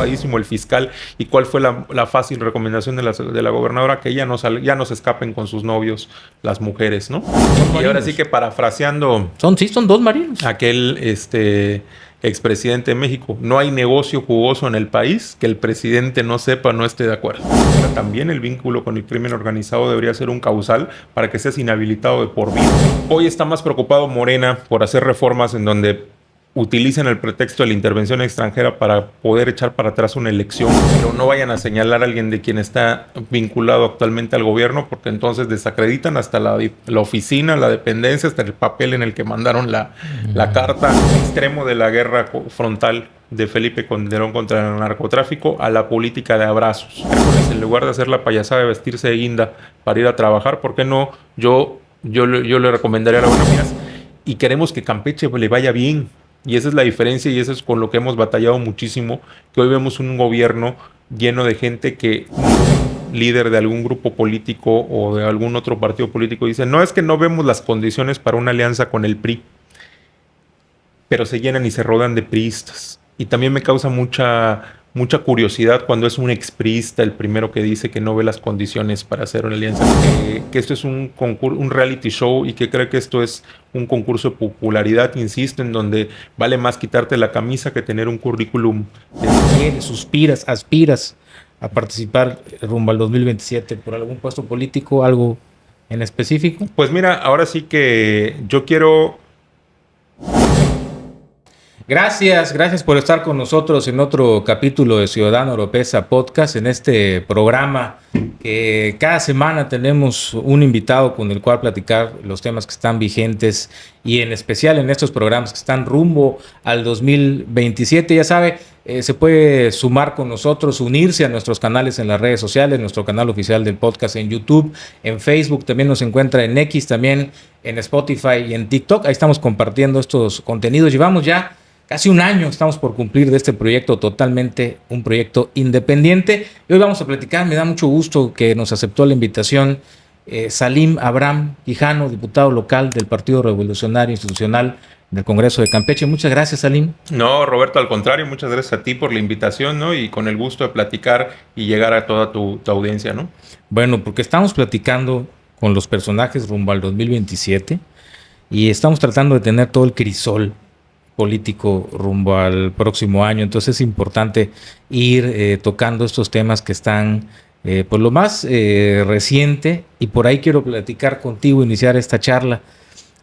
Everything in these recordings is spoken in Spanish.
preocupadísimo el fiscal. ¿Y cuál fue la fácil recomendación de la gobernadora? Que ya no se escapen con sus novios las mujeres, ¿no? Y ahora sí que parafraseando... Son dos marinos. Aquel expresidente de México, no hay negocio jugoso en el país que el presidente no sepa, no esté de acuerdo. Pero también el vínculo con el crimen organizado debería ser un causal para que seas inhabilitado de por vida. Hoy está más preocupado Morena por hacer reformas en donde utilicen el pretexto de la intervención extranjera para poder echar para atrás una elección, pero no vayan a señalar a alguien de quien está vinculado actualmente al gobierno, porque entonces desacreditan hasta la oficina, la dependencia, hasta el papel en el que mandaron la carta. Extremo de la guerra frontal de Felipe Calderón contra el narcotráfico a la política de abrazos. En lugar de hacer la payasada de vestirse de guinda para ir a trabajar, ¿por qué no? Yo le recomendaría a la buena miras, y queremos que Campeche le vaya bien. Y esa es la diferencia, y eso es con lo que hemos batallado muchísimo, que hoy vemos un gobierno lleno de gente que, líder de algún grupo político o de algún otro partido político, dice, no, es que no vemos las condiciones para una alianza con el PRI, pero se llenan y se rodean de priistas. Y también me causa mucha curiosidad cuando es un expriista el primero que dice que no ve las condiciones para hacer una alianza, que esto es un reality show, y que cree que esto es un concurso de popularidad, insisto, en donde vale más quitarte la camisa que tener un currículum. Suspiras, aspiras a participar rumbo al 2027 por algún puesto político, algo en específico. Pues mira, ahora sí que yo quiero... Gracias por estar con nosotros en otro capítulo de Ciudadano Oropesa Podcast, en este programa que cada semana tenemos un invitado con el cual platicar los temas que están vigentes, y en especial en estos programas que están rumbo al 2027. Ya sabe, se puede sumar con nosotros, unirse a nuestros canales en las redes sociales, nuestro canal oficial del podcast en YouTube, en Facebook, también nos encuentra en X, también en Spotify y en TikTok. Ahí estamos compartiendo estos contenidos. Llevamos ya casi un año, estamos por cumplir, de este proyecto, totalmente un proyecto independiente. Y hoy vamos a platicar, me da mucho gusto que nos aceptó la invitación Salim Abraham Quijano, diputado local del Partido Revolucionario Institucional del Congreso de Campeche. Muchas gracias, Salim. No, Roberto, al contrario, muchas gracias a ti por la invitación, ¿no? Y con el gusto de platicar y llegar a toda tu audiencia, ¿no? Bueno, porque estamos platicando con los personajes rumbo al 2027 y estamos tratando de tener todo el crisol político rumbo al próximo año. Entonces es importante ir tocando estos temas que están por lo más reciente, y por ahí quiero platicar contigo, iniciar esta charla.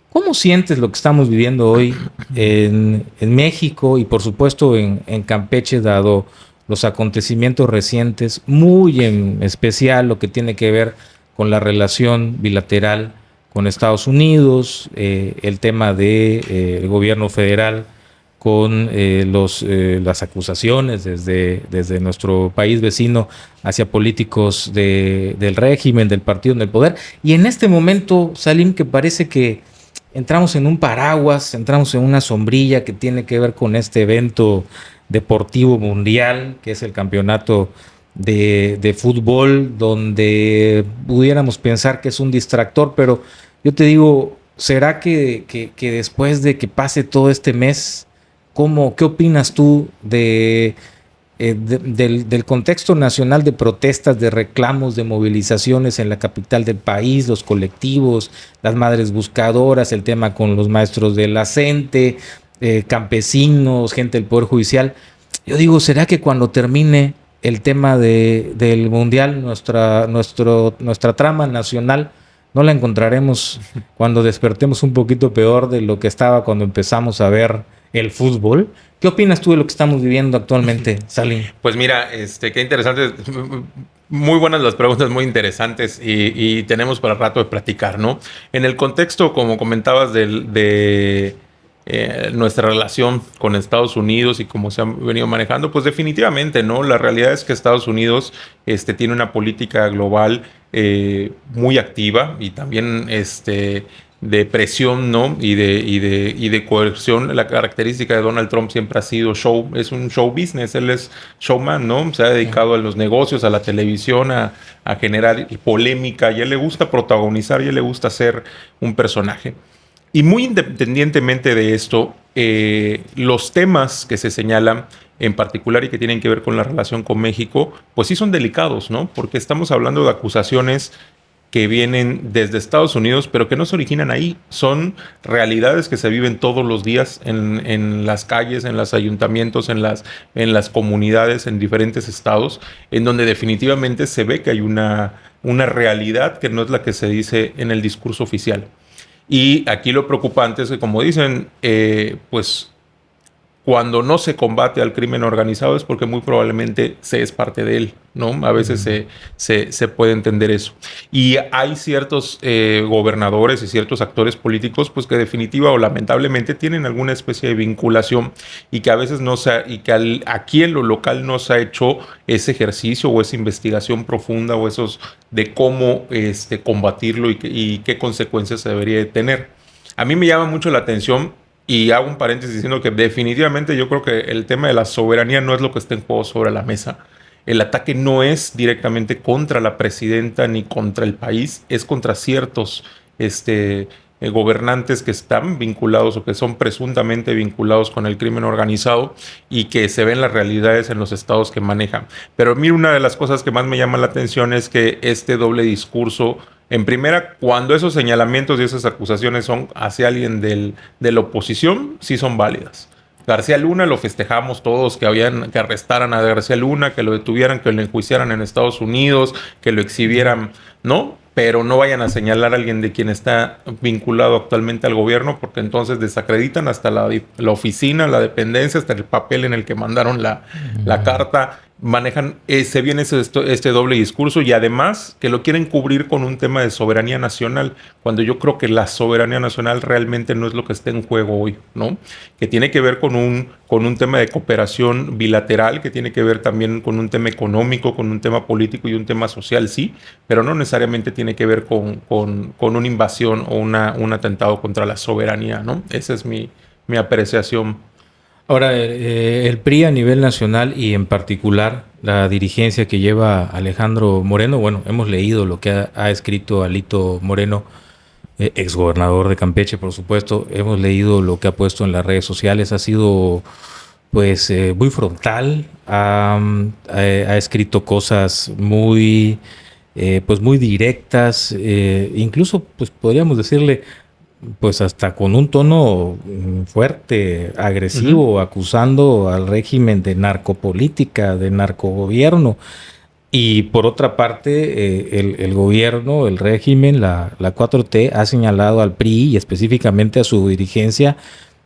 ¿Cómo sientes lo que estamos viviendo hoy en México y por supuesto en Campeche, dado los acontecimientos recientes, muy en especial lo que tiene que ver con la relación bilateral con Estados Unidos, el tema del gobierno federal con las acusaciones desde nuestro país vecino hacia políticos del régimen, del partido en el poder? Y en este momento, Salim, que parece que entramos en un paraguas, entramos en una sombrilla que tiene que ver con este evento deportivo mundial, que es el campeonato de fútbol, donde pudiéramos pensar que es un distractor, pero yo te digo, ¿será que después de que pase todo este mes, qué opinas tú del contexto nacional de protestas, de reclamos, de movilizaciones en la capital del país, los colectivos, las madres buscadoras, el tema con los maestros de la CENTE, campesinos, gente del Poder Judicial? Yo digo, ¿será que cuando termine el tema del Mundial, nuestra trama nacional, no la encontraremos cuando despertemos un poquito peor de lo que estaba cuando empezamos a ver el fútbol? ¿Qué opinas tú de lo que estamos viviendo actualmente, Salim? Pues mira, qué interesante, muy buenas las preguntas, muy interesantes, y tenemos para rato de platicar, ¿no? En el contexto, como comentabas, de nuestra relación con Estados Unidos y cómo se ha venido manejando, pues definitivamente, ¿no? La realidad es que Estados Unidos tiene una política global muy activa, y también de presión, ¿no? Y de coerción. La característica de Donald Trump siempre ha sido es un show business, él es showman, ¿no? Se ha dedicado a los negocios, a la televisión, a generar polémica, y a él le gusta protagonizar, y a él le gusta ser un personaje. Y muy independientemente de esto, los temas que se señalan en particular y que tienen que ver con la relación con México, pues sí son delicados, ¿no? Porque estamos hablando de acusaciones que vienen desde Estados Unidos, pero que no se originan ahí. Son realidades que se viven todos los días en las calles, en los ayuntamientos, en las comunidades, en diferentes estados, en donde definitivamente se ve que hay una realidad que no es la que se dice en el discurso oficial. Y aquí lo preocupante es que, como dicen, pues cuando no se combate al crimen organizado es porque muy probablemente se es parte de él, ¿no? A veces se puede entender eso. Y hay ciertos gobernadores y ciertos actores políticos, pues que definitiva o lamentablemente tienen alguna especie de vinculación y que a veces no se y que aquí en lo local no se ha hecho ese ejercicio o esa investigación profunda o esos de cómo combatirlo y qué consecuencias se debería de tener. A mí me llama mucho la atención. Y hago un paréntesis diciendo que definitivamente yo creo que el tema de la soberanía no es lo que está en juego sobre la mesa. El ataque no es directamente contra la presidenta ni contra el país, es contra ciertos gobernantes que están vinculados o que son presuntamente vinculados con el crimen organizado y que se ven las realidades en los estados que manejan. Pero mira, una de las cosas que más me llama la atención es que este doble discurso, en primera, cuando esos señalamientos y esas acusaciones son hacia alguien de la oposición, sí son válidas. García Luna lo festejamos todos, que arrestaran a García Luna, que lo detuvieran, que lo enjuiciaran en Estados Unidos, que lo exhibieran, ¿no? Pero no vayan a señalar a alguien de quien está vinculado actualmente al gobierno, porque entonces desacreditan hasta la oficina, la dependencia, hasta el papel en el que mandaron la carta. Manejan este doble discurso y además que lo quieren cubrir con un tema de soberanía nacional, cuando yo creo que la soberanía nacional realmente no es lo que está en juego hoy, ¿no? Que tiene que ver con un tema de cooperación bilateral, que tiene que ver también con un tema económico, con un tema político y un tema social, sí, pero no necesariamente tiene que ver con una invasión o un atentado contra la soberanía, ¿no? Esa es mi apreciación. Ahora, el PRI a nivel nacional y en particular la dirigencia que lleva Alejandro Moreno, bueno, hemos leído lo que ha escrito Alito Moreno, exgobernador de Campeche, por supuesto, hemos leído lo que ha puesto en las redes sociales, ha sido pues muy frontal, ha escrito cosas muy, pues muy directas, incluso pues podríamos decirle pues hasta con un tono fuerte, agresivo, acusando al régimen de narcopolítica, de narcogobierno. Y por otra parte, el gobierno, el régimen, la 4T ha señalado al PRI y específicamente a su dirigencia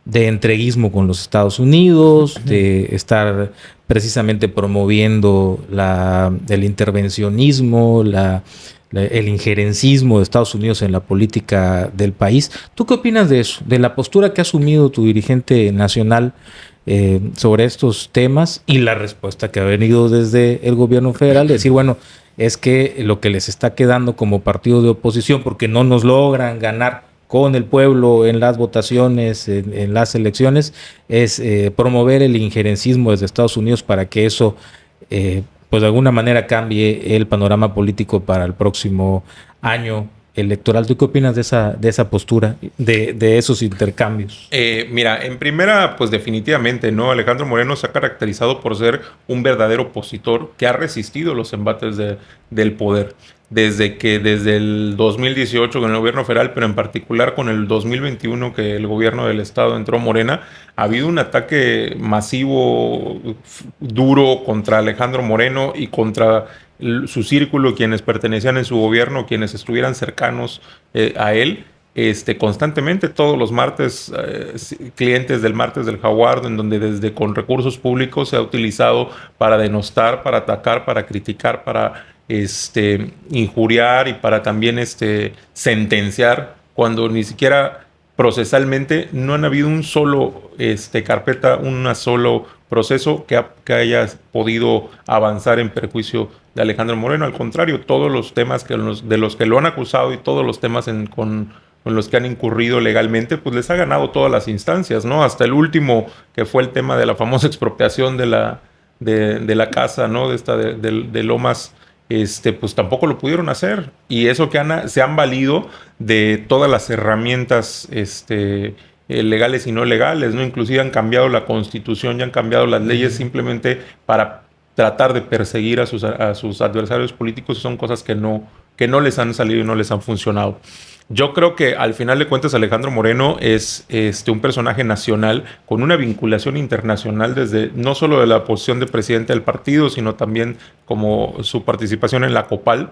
de entreguismo con los Estados Unidos, de estar precisamente promoviendo el intervencionismo, el injerencismo de Estados Unidos en la política del país. ¿Tú qué opinas de eso? De la postura que ha asumido tu dirigente nacional sobre estos temas y la respuesta que ha venido desde el gobierno federal, de decir, bueno, es que lo que les está quedando como partido de oposición, porque no nos logran ganar con el pueblo en las votaciones, en las elecciones, es promover el injerencismo desde Estados Unidos para que eso pues de alguna manera cambie el panorama político para el próximo año electoral? ¿Tú qué opinas de esa postura, de esos intercambios? Mira, en primera, pues definitivamente, ¿no? Alejandro Moreno se ha caracterizado por ser un verdadero opositor que ha resistido los embates del poder. Desde el 2018 con el gobierno federal, pero en particular con el 2021 que el gobierno del estado entró Morena, ha habido un ataque masivo, duro contra Alejandro Moreno y contra su círculo, quienes pertenecían en su gobierno, quienes estuvieran cercanos a él. Constantemente, todos los martes, clientes del martes del Jaguar, en donde desde con recursos públicos se ha utilizado para denostar, para atacar, para criticar, para injuriar y para también sentenciar, cuando ni siquiera procesalmente no han habido un solo carpeta, un solo proceso que haya podido avanzar en perjuicio de Alejandro Moreno. Al contrario, todos los temas de los que lo han acusado y todos los temas con los que han incurrido legalmente, pues les ha ganado todas las instancias, ¿no? Hasta el último, que fue el tema de la famosa expropiación de la casa, ¿no? De Lomas, pues tampoco lo pudieron hacer. Y eso que se han valido de todas las herramientas legales y no legales, ¿no? Inclusive han cambiado la Constitución, ya han cambiado las leyes simplemente para tratar de perseguir a sus adversarios políticos. Son cosas que no les han salido y no les han funcionado. Yo creo que al final de cuentas Alejandro Moreno es un personaje nacional con una vinculación internacional desde no solo de la posición de presidente del partido, sino también como su participación en la COPAL.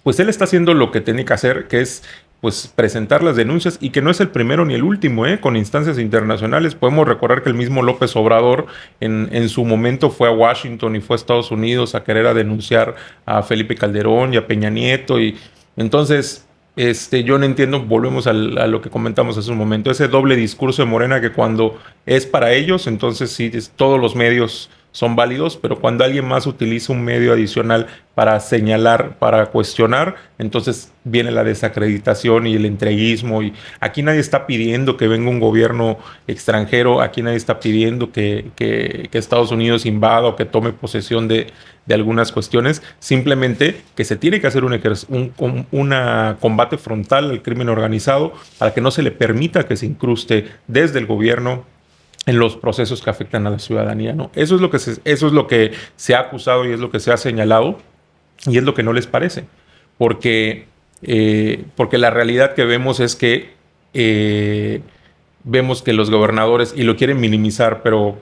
Pues él está haciendo lo que tiene que hacer, que es pues presentar las denuncias, y que no es el primero ni el último, con instancias internacionales. Podemos recordar que el mismo López Obrador en su momento fue a Washington y fue a Estados Unidos a querer denunciar a Felipe Calderón y a Peña Nieto, y entonces yo no entiendo, volvemos a lo que comentamos hace un momento, ese doble discurso de Morena, que cuando es para ellos, entonces sí, todos los medios son válidos, pero cuando alguien más utiliza un medio adicional para señalar, para cuestionar, entonces viene la desacreditación y el entreguismo. Y aquí nadie está pidiendo que venga un gobierno extranjero, aquí nadie está pidiendo que Estados Unidos invada o que tome posesión de algunas cuestiones, simplemente que se tiene que hacer un combate frontal al crimen organizado para que no se le permita que se incruste desde el gobierno en los procesos que afectan a la ciudadanía, ¿no? Eso es lo que se ha acusado y es lo que se ha señalado, y es lo que no les parece, porque la realidad que vemos es que vemos que los gobernadores, y lo quieren minimizar, pero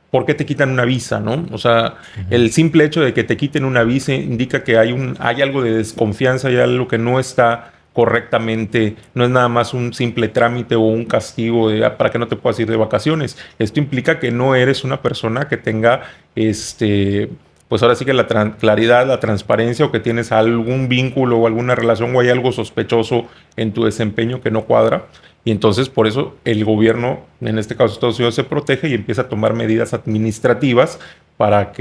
¿por qué te quitan una visa, no? O sea, el simple hecho de que te quiten una visa indica que hay algo de desconfianza, hay algo que no está correctamente, no es nada más un simple trámite o un castigo para que no te puedas ir de vacaciones. Esto implica que no eres una persona que tenga, pues ahora sí que la claridad, la transparencia, o que tienes algún vínculo o alguna relación o hay algo sospechoso en tu desempeño que no cuadra. Y entonces por eso el gobierno, en este caso Estados Unidos, se protege y empieza a tomar medidas administrativas para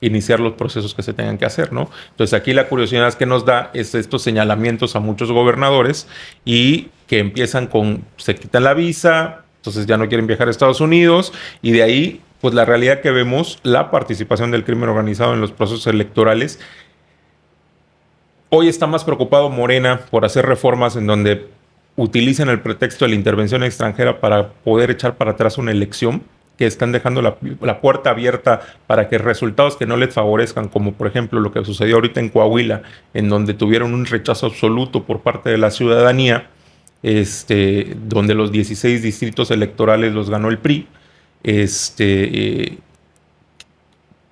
iniciar los procesos que se tengan que hacer, ¿no? Entonces aquí la curiosidad que nos da es estos señalamientos a muchos gobernadores, y que empiezan se quitan la visa, entonces ya no quieren viajar a Estados Unidos, y de ahí pues la realidad que vemos, la participación del crimen organizado en los procesos electorales. Hoy está más preocupado Morena por hacer reformas en donde utilizan el pretexto de la intervención extranjera para poder echar para atrás una elección, que están dejando la puerta abierta para que resultados que no les favorezcan, como por ejemplo lo que sucedió ahorita en Coahuila, en donde tuvieron un rechazo absoluto por parte de la ciudadanía, donde los 16 distritos electorales los ganó el PRI,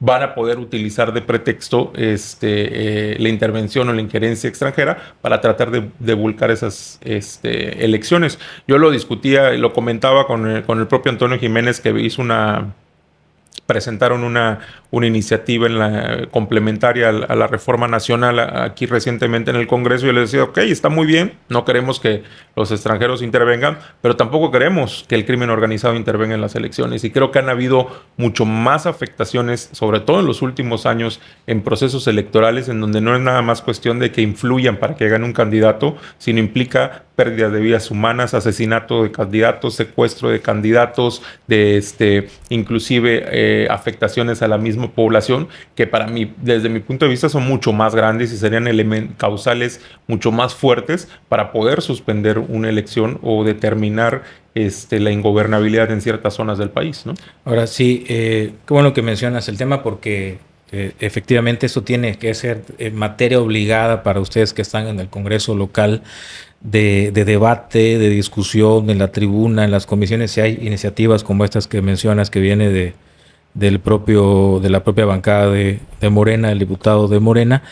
van a poder utilizar de pretexto la intervención o la injerencia extranjera para tratar de volcar esas elecciones. Yo lo discutía, lo comentaba con el propio Antonio Jiménez, que presentaron una iniciativa complementaria a la reforma nacional aquí recientemente en el Congreso, y yo les decía, ok, está muy bien, no queremos que los extranjeros intervengan, pero tampoco queremos que el crimen organizado intervenga en las elecciones. Y creo que han habido mucho más afectaciones, sobre todo en los últimos años, en procesos electorales, en donde no es nada más cuestión de que influyan para que gane un candidato, sino implica pérdida de vidas humanas, asesinato de candidatos, secuestro de candidatos, inclusive afectaciones a la misma población, que para mí, desde mi punto de vista, son mucho más grandes y serían causales mucho más fuertes para poder suspender una elección o determinar la ingobernabilidad en ciertas zonas del país, ¿no? Ahora sí, qué bueno que mencionas el tema, porque efectivamente esto tiene que ser materia obligada para ustedes que están en el Congreso local, de debate, de discusión en la tribuna, en las comisiones. Si hay iniciativas como estas que mencionas, que viene de la propia bancada de Morena, el diputado de Morena,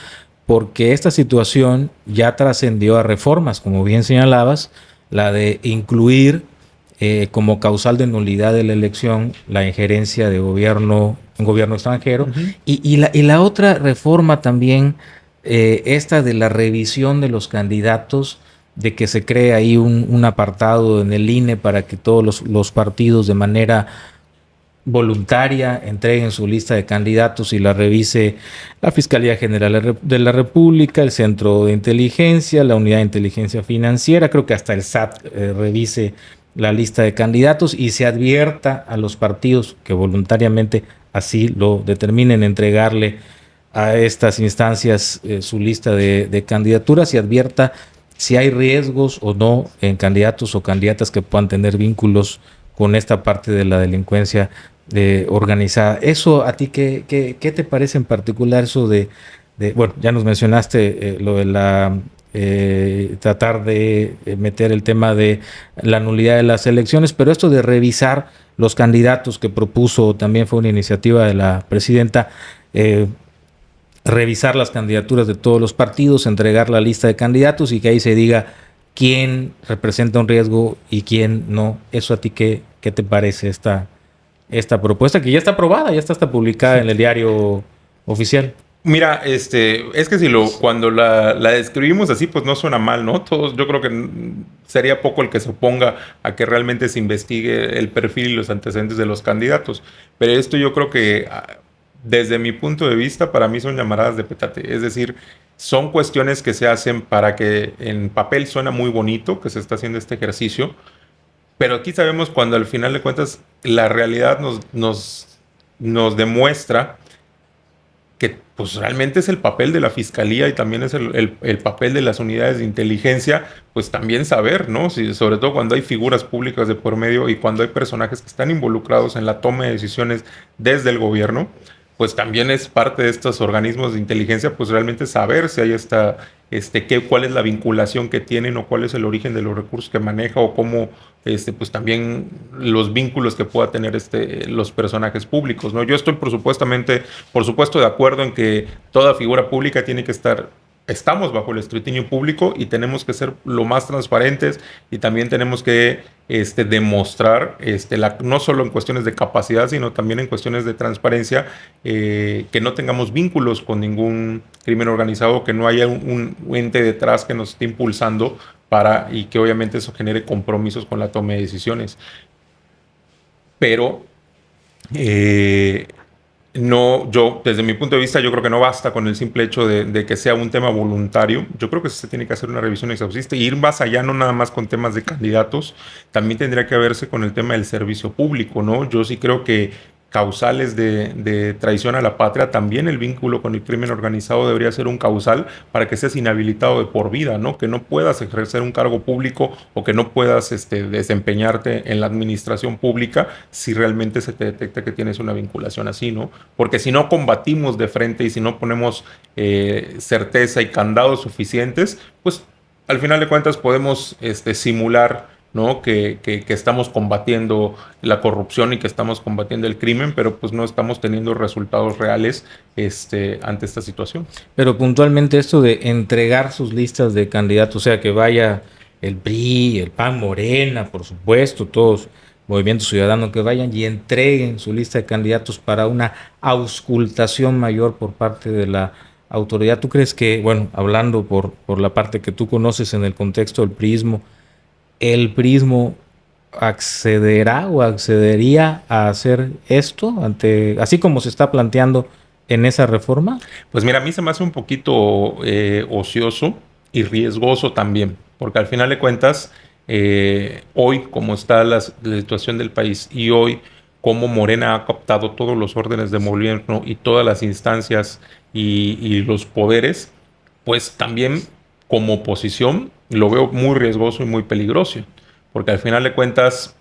porque esta situación ya trascendió a reformas, como bien señalabas, la de incluir como causal de nulidad de la elección la injerencia de un gobierno extranjero. Uh-huh. y la otra reforma también, esta de la revisión de los candidatos, de que se cree ahí un apartado en el INE para que todos los partidos de manera voluntaria entreguen su lista de candidatos y la revise la Fiscalía General de la República, el Centro de Inteligencia, la Unidad de Inteligencia Financiera, creo que hasta el SAT revise la lista de candidatos, y se advierta a los partidos que voluntariamente así lo determinen entregarle a estas instancias su lista de candidaturas, y advierta si hay riesgos o no en candidatos o candidatas que puedan tener vínculos con esta parte de la delincuencia organizada. ¿Eso a ti qué te parece en particular eso bueno, ya nos mencionaste lo de la tratar de meter el tema de la nulidad de las elecciones, pero esto de revisar los candidatos que propuso, también fue una iniciativa de la presidenta, revisar las candidaturas de todos los partidos, entregar la lista de candidatos y que ahí se diga quién representa un riesgo y quién no. ¿Eso a ti qué te parece esta propuesta que ya está aprobada, ya está hasta publicada en el diario oficial? Mira, es que cuando la describimos así, pues no suena mal, ¿no? Todos, yo creo que sería poco el que se oponga a que realmente se investigue el perfil y los antecedentes de los candidatos. Pero esto yo creo que, desde mi punto de vista, para mí son llamaradas de petate. Es decir, son cuestiones que se hacen para que en papel suena muy bonito que se está haciendo este ejercicio, pero aquí sabemos cuando al final de cuentas la realidad nos demuestra que pues realmente es el papel de la fiscalía y también es el papel de las unidades de inteligencia, pues también saber, ¿no? Sobre todo cuando hay figuras públicas de por medio y cuando hay personajes que están involucrados en la toma de decisiones desde el gobierno, pues también es parte de estos organismos de inteligencia, pues realmente saber si hay cuál es la vinculación que tienen o cuál es el origen de los recursos que maneja o cómo, pues también los vínculos que pueda tener los personajes públicos, ¿no? Yo estoy por supuesto de acuerdo en que toda figura pública tiene que estamos bajo el escrutinio público y tenemos que ser lo más transparentes y también tenemos que demostrar, no solo en cuestiones de capacidad, sino también en cuestiones de transparencia, que no tengamos vínculos con ningún crimen organizado, que no haya un ente detrás que nos esté impulsando y que obviamente eso genere compromisos con la toma de decisiones. Pero no, desde mi punto de vista, yo creo que no basta con el simple hecho de que sea un tema voluntario. Yo creo que se tiene que hacer una revisión exhaustiva y ir más allá, no nada más con temas de candidatos, también tendría que verse con el tema del servicio público, ¿no? Yo sí creo que causales de traición a la patria, también el vínculo con el crimen organizado debería ser un causal para que seas inhabilitado de por vida, ¿no? Que no puedas ejercer un cargo público o que no puedas desempeñarte en la administración pública si realmente se te detecta que tienes una vinculación así, ¿no? Porque si no combatimos de frente y si no ponemos certeza y candados suficientes, pues al final de cuentas podemos simular, ¿no? Que estamos combatiendo la corrupción y que estamos combatiendo el crimen, pero pues no estamos teniendo resultados reales ante esta situación. Pero puntualmente esto de entregar sus listas de candidatos, o sea, que vaya el PRI, el PAN, Morena, por supuesto, todos Movimiento Ciudadano, que vayan y entreguen su lista de candidatos para una auscultación mayor por parte de la autoridad. ¿Tú crees que, bueno, hablando por la parte que tú conoces en el contexto del priismo, el priismo accederá o accedería a hacer esto así como se está planteando en esa reforma? Pues mira, a mí se me hace un poquito ocioso y riesgoso también, porque al final de cuentas, hoy como está la situación del país y hoy como Morena ha captado todos los órdenes de gobierno y todas las instancias y los poderes, pues también como oposición lo veo muy riesgoso y muy peligroso, porque al final de cuentas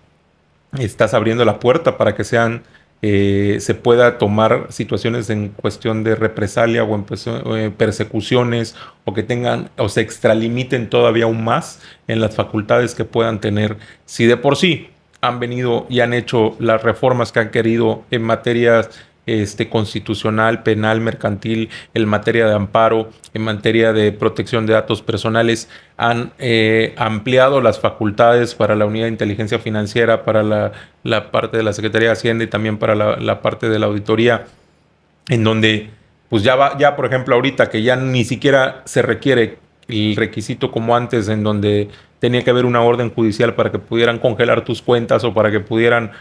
estás abriendo la puerta para que se pueda tomar situaciones en cuestión de represalia o en persecuciones o que tengan o se extralimiten todavía aún más en las facultades que puedan tener. Si de por sí han venido y han hecho las reformas que han querido en materias constitucional, penal, mercantil, en materia de amparo, en materia de protección de datos personales, han ampliado las facultades para la unidad de inteligencia financiera, para la parte de la Secretaría de Hacienda y también para la parte de la auditoría, en donde pues ya por ejemplo ahorita que ya ni siquiera se requiere el requisito como antes, en donde tenía que haber una orden judicial para que pudieran congelar tus cuentas o para que pudieran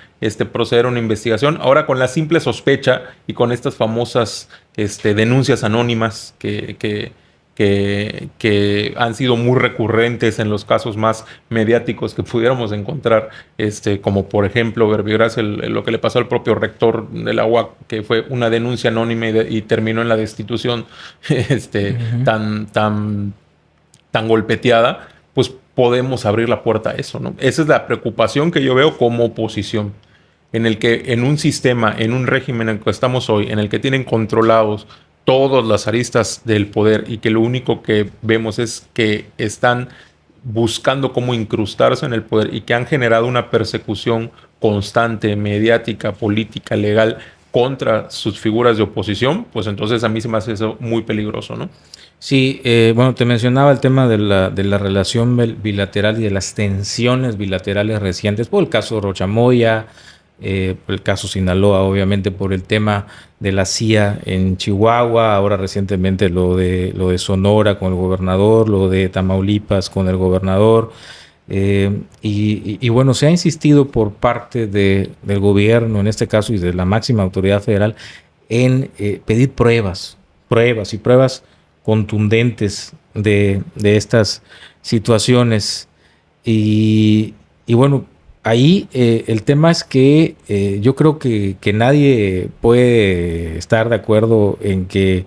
proceder a una investigación. Ahora con la simple sospecha y con estas famosas denuncias anónimas que han sido muy recurrentes en los casos más mediáticos que pudiéramos encontrar, como por ejemplo verbigracia lo que le pasó al propio rector de la UAC, que fue una denuncia anónima y terminó en la destitución tan tan golpeteada, pues podemos abrir la puerta a eso, ¿no? Esa es la preocupación que yo veo como oposición, en el que en un sistema, en un régimen en el que estamos hoy, en el que tienen controlados todas las aristas del poder y que lo único que vemos es que están buscando cómo incrustarse en el poder y que han generado una persecución constante, mediática, política, legal contra sus figuras de oposición, pues entonces a mí se me hace eso muy peligroso, ¿no? Sí, bueno, te mencionaba el tema de la relación bilateral y de las tensiones bilaterales recientes por el caso Rocha Moya, por el caso Sinaloa, obviamente por el tema de la CIA en Chihuahua, ahora recientemente lo de Sonora con el gobernador, lo de Tamaulipas con el gobernador. Y bueno, se ha insistido por parte del gobierno, en este caso, y de la máxima autoridad federal, en pedir pruebas contundentes de estas situaciones. Y bueno, ahí el tema es que yo creo que nadie puede estar de acuerdo en que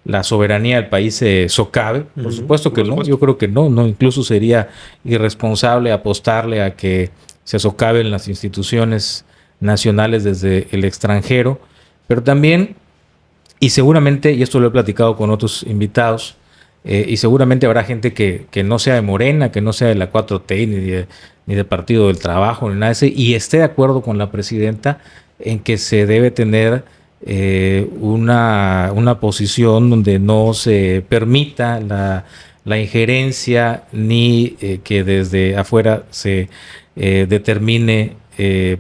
la soberanía del país se socave. Por supuesto que no, yo creo que no, incluso sería irresponsable apostarle a que se socaven las instituciones nacionales desde el extranjero, pero también, y seguramente, y esto lo he platicado con otros invitados, y seguramente habrá gente que no sea de Morena, que no sea de la 4T, ni de Partido del Trabajo, ni nada de eso, y esté de acuerdo con la presidenta en que se debe tener una posición donde no se permita la injerencia ni que desde afuera se determine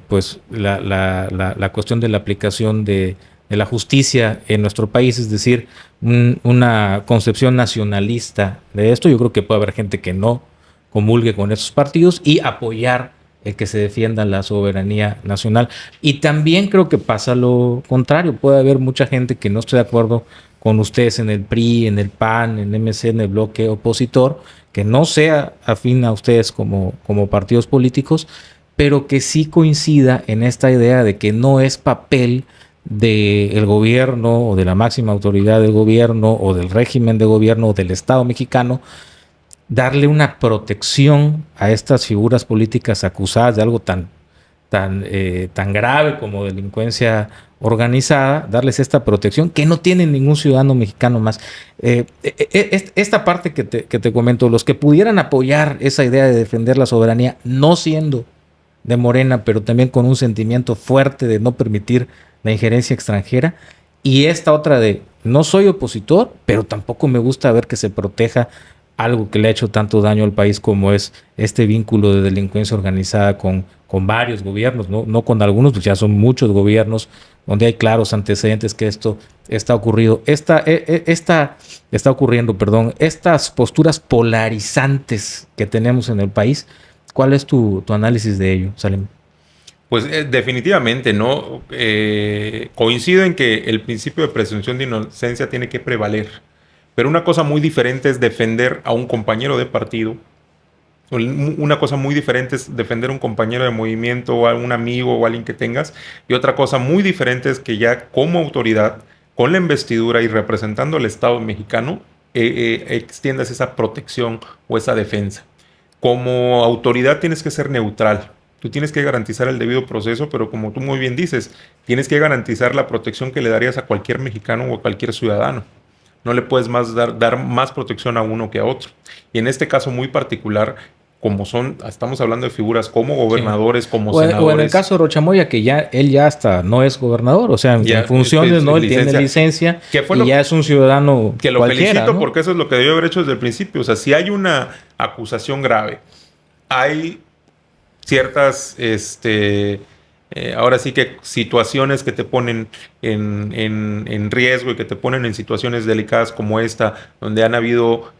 pues la cuestión de la aplicación de la justicia en nuestro país, es decir, una concepción nacionalista de esto. Yo creo que puede haber gente que no comulgue con esos partidos y apoyar el que se defienda la soberanía nacional. Y también creo que pasa lo contrario. Puede haber mucha gente que no esté de acuerdo con ustedes en el PRI, en el PAN, en el MC, en el bloque opositor, que no sea afín a ustedes como partidos políticos, pero que sí coincida en esta idea de que no es papel del gobierno o de la máxima autoridad del gobierno o del régimen de gobierno o del Estado mexicano darle una protección a estas figuras políticas acusadas de algo tan grave como delincuencia organizada, darles esta protección que no tiene ningún ciudadano mexicano más. Esta parte que te comento, los que pudieran apoyar esa idea de defender la soberanía, no siendo de Morena, pero también con un sentimiento fuerte de no permitir la injerencia extranjera, y esta otra de no soy opositor, pero tampoco me gusta ver que se proteja algo que le ha hecho tanto daño al país como es este vínculo de delincuencia organizada con varios gobiernos, no con algunos, pues ya son muchos gobiernos donde hay claros antecedentes que esto está ocurriendo. Está ocurriendo, estas posturas polarizantes que tenemos en el país. ¿Cuál es tu análisis de ello, Salim? Pues definitivamente, ¿no? Coincido en que el principio de presunción de inocencia tiene que prevaler. Pero una cosa muy diferente es defender a un compañero de partido. Una cosa muy diferente es defender a un compañero de movimiento o a un amigo o a alguien que tengas. Y otra cosa muy diferente es que ya como autoridad, con la investidura y representando al Estado mexicano, extiendas esa protección o esa defensa. Como autoridad tienes que ser neutral. Tú tienes que garantizar el debido proceso, pero como tú muy bien dices, tienes que garantizar la protección que le darías a cualquier mexicano o a cualquier ciudadano. No le puedes dar más protección a uno que a otro. Y en este caso muy particular, estamos hablando de figuras como gobernadores, como senadores. O en el caso de Rocha Moya, que él ya hasta no es gobernador, o sea, en funciones, ¿no? Él tiene licencia y ya es un ciudadano que lo cualquiera, felicito, ¿no? Porque eso es lo que debió haber hecho desde el principio. O sea, si hay una acusación grave, hay ciertas, ahora sí que situaciones que te ponen en riesgo y que te ponen en situaciones delicadas como esta, donde han habido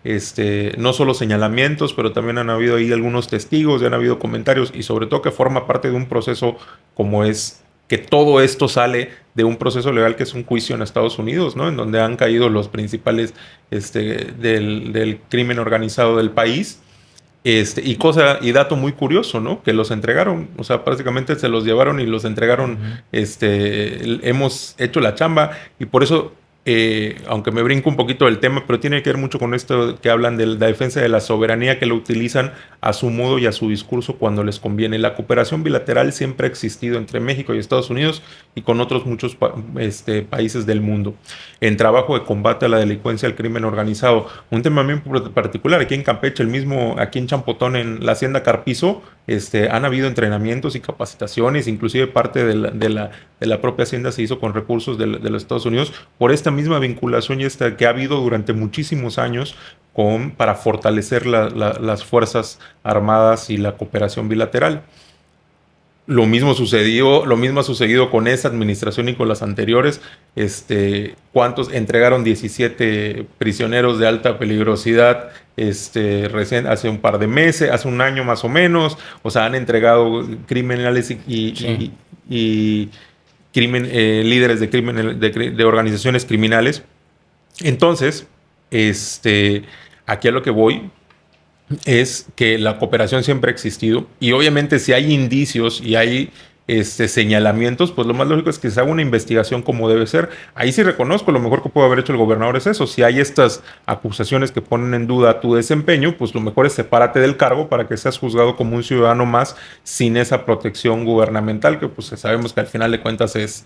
no solo señalamientos, pero también han habido ahí algunos testigos, y han habido comentarios, y sobre todo que forma parte de un proceso como es que todo esto sale de un proceso legal que es un juicio en Estados Unidos, ¿no? En donde han caído los principales del crimen organizado del país. Y dato muy curioso, ¿no? Que los entregaron, o sea, prácticamente se los llevaron y los entregaron. Hemos hecho la chamba y por eso aunque me brinco un poquito del tema, pero tiene que ver mucho con esto que hablan de la defensa de la soberanía, que lo utilizan a su modo y a su discurso cuando les conviene. La cooperación bilateral siempre ha existido entre México y Estados Unidos y con otros muchos países del mundo, en trabajo de combate a la delincuencia, al crimen organizado. Un tema bien particular, aquí en Campeche, aquí en Champotón, en la Hacienda Carpizo, han habido entrenamientos y capacitaciones, inclusive parte de la propia Hacienda se hizo con recursos de los Estados Unidos, por esta misma vinculación y que ha habido durante muchísimos años para fortalecer las Fuerzas Armadas y la cooperación bilateral. Lo mismo ha sucedido con esa administración y con las anteriores. ¿Cuántos entregaron? 17 prisioneros de alta peligrosidad recién hace un par de meses, hace un año más o menos. O sea, han entregado criminales Sí. y líderes de organizaciones criminales. Entonces, aquí a lo que voy es que la cooperación siempre ha existido y obviamente si hay indicios y hay señalamientos, pues lo más lógico es que se haga una investigación como debe ser. Ahí sí reconozco, lo mejor que puede haber hecho el gobernador es eso. Si hay estas acusaciones que ponen en duda tu desempeño, pues lo mejor es sepárate del cargo para que seas juzgado como un ciudadano más sin esa protección gubernamental que pues sabemos que al final de cuentas es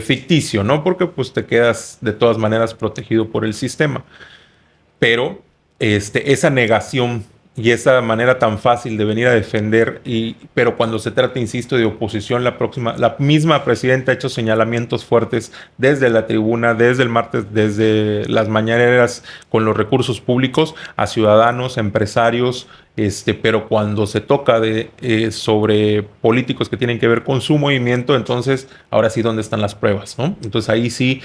ficticio, ¿no? Porque pues te quedas de todas maneras protegido por el sistema. Pero esa negación y esa manera tan fácil de venir a defender, pero cuando se trata, insisto, de oposición, la misma presidenta ha hecho señalamientos fuertes desde la tribuna, desde el martes, desde las mañaneras con los recursos públicos a ciudadanos, a empresarios, pero cuando se toca sobre políticos que tienen que ver con su movimiento, entonces ahora sí, ¿dónde están las pruebas, no? Entonces ahí sí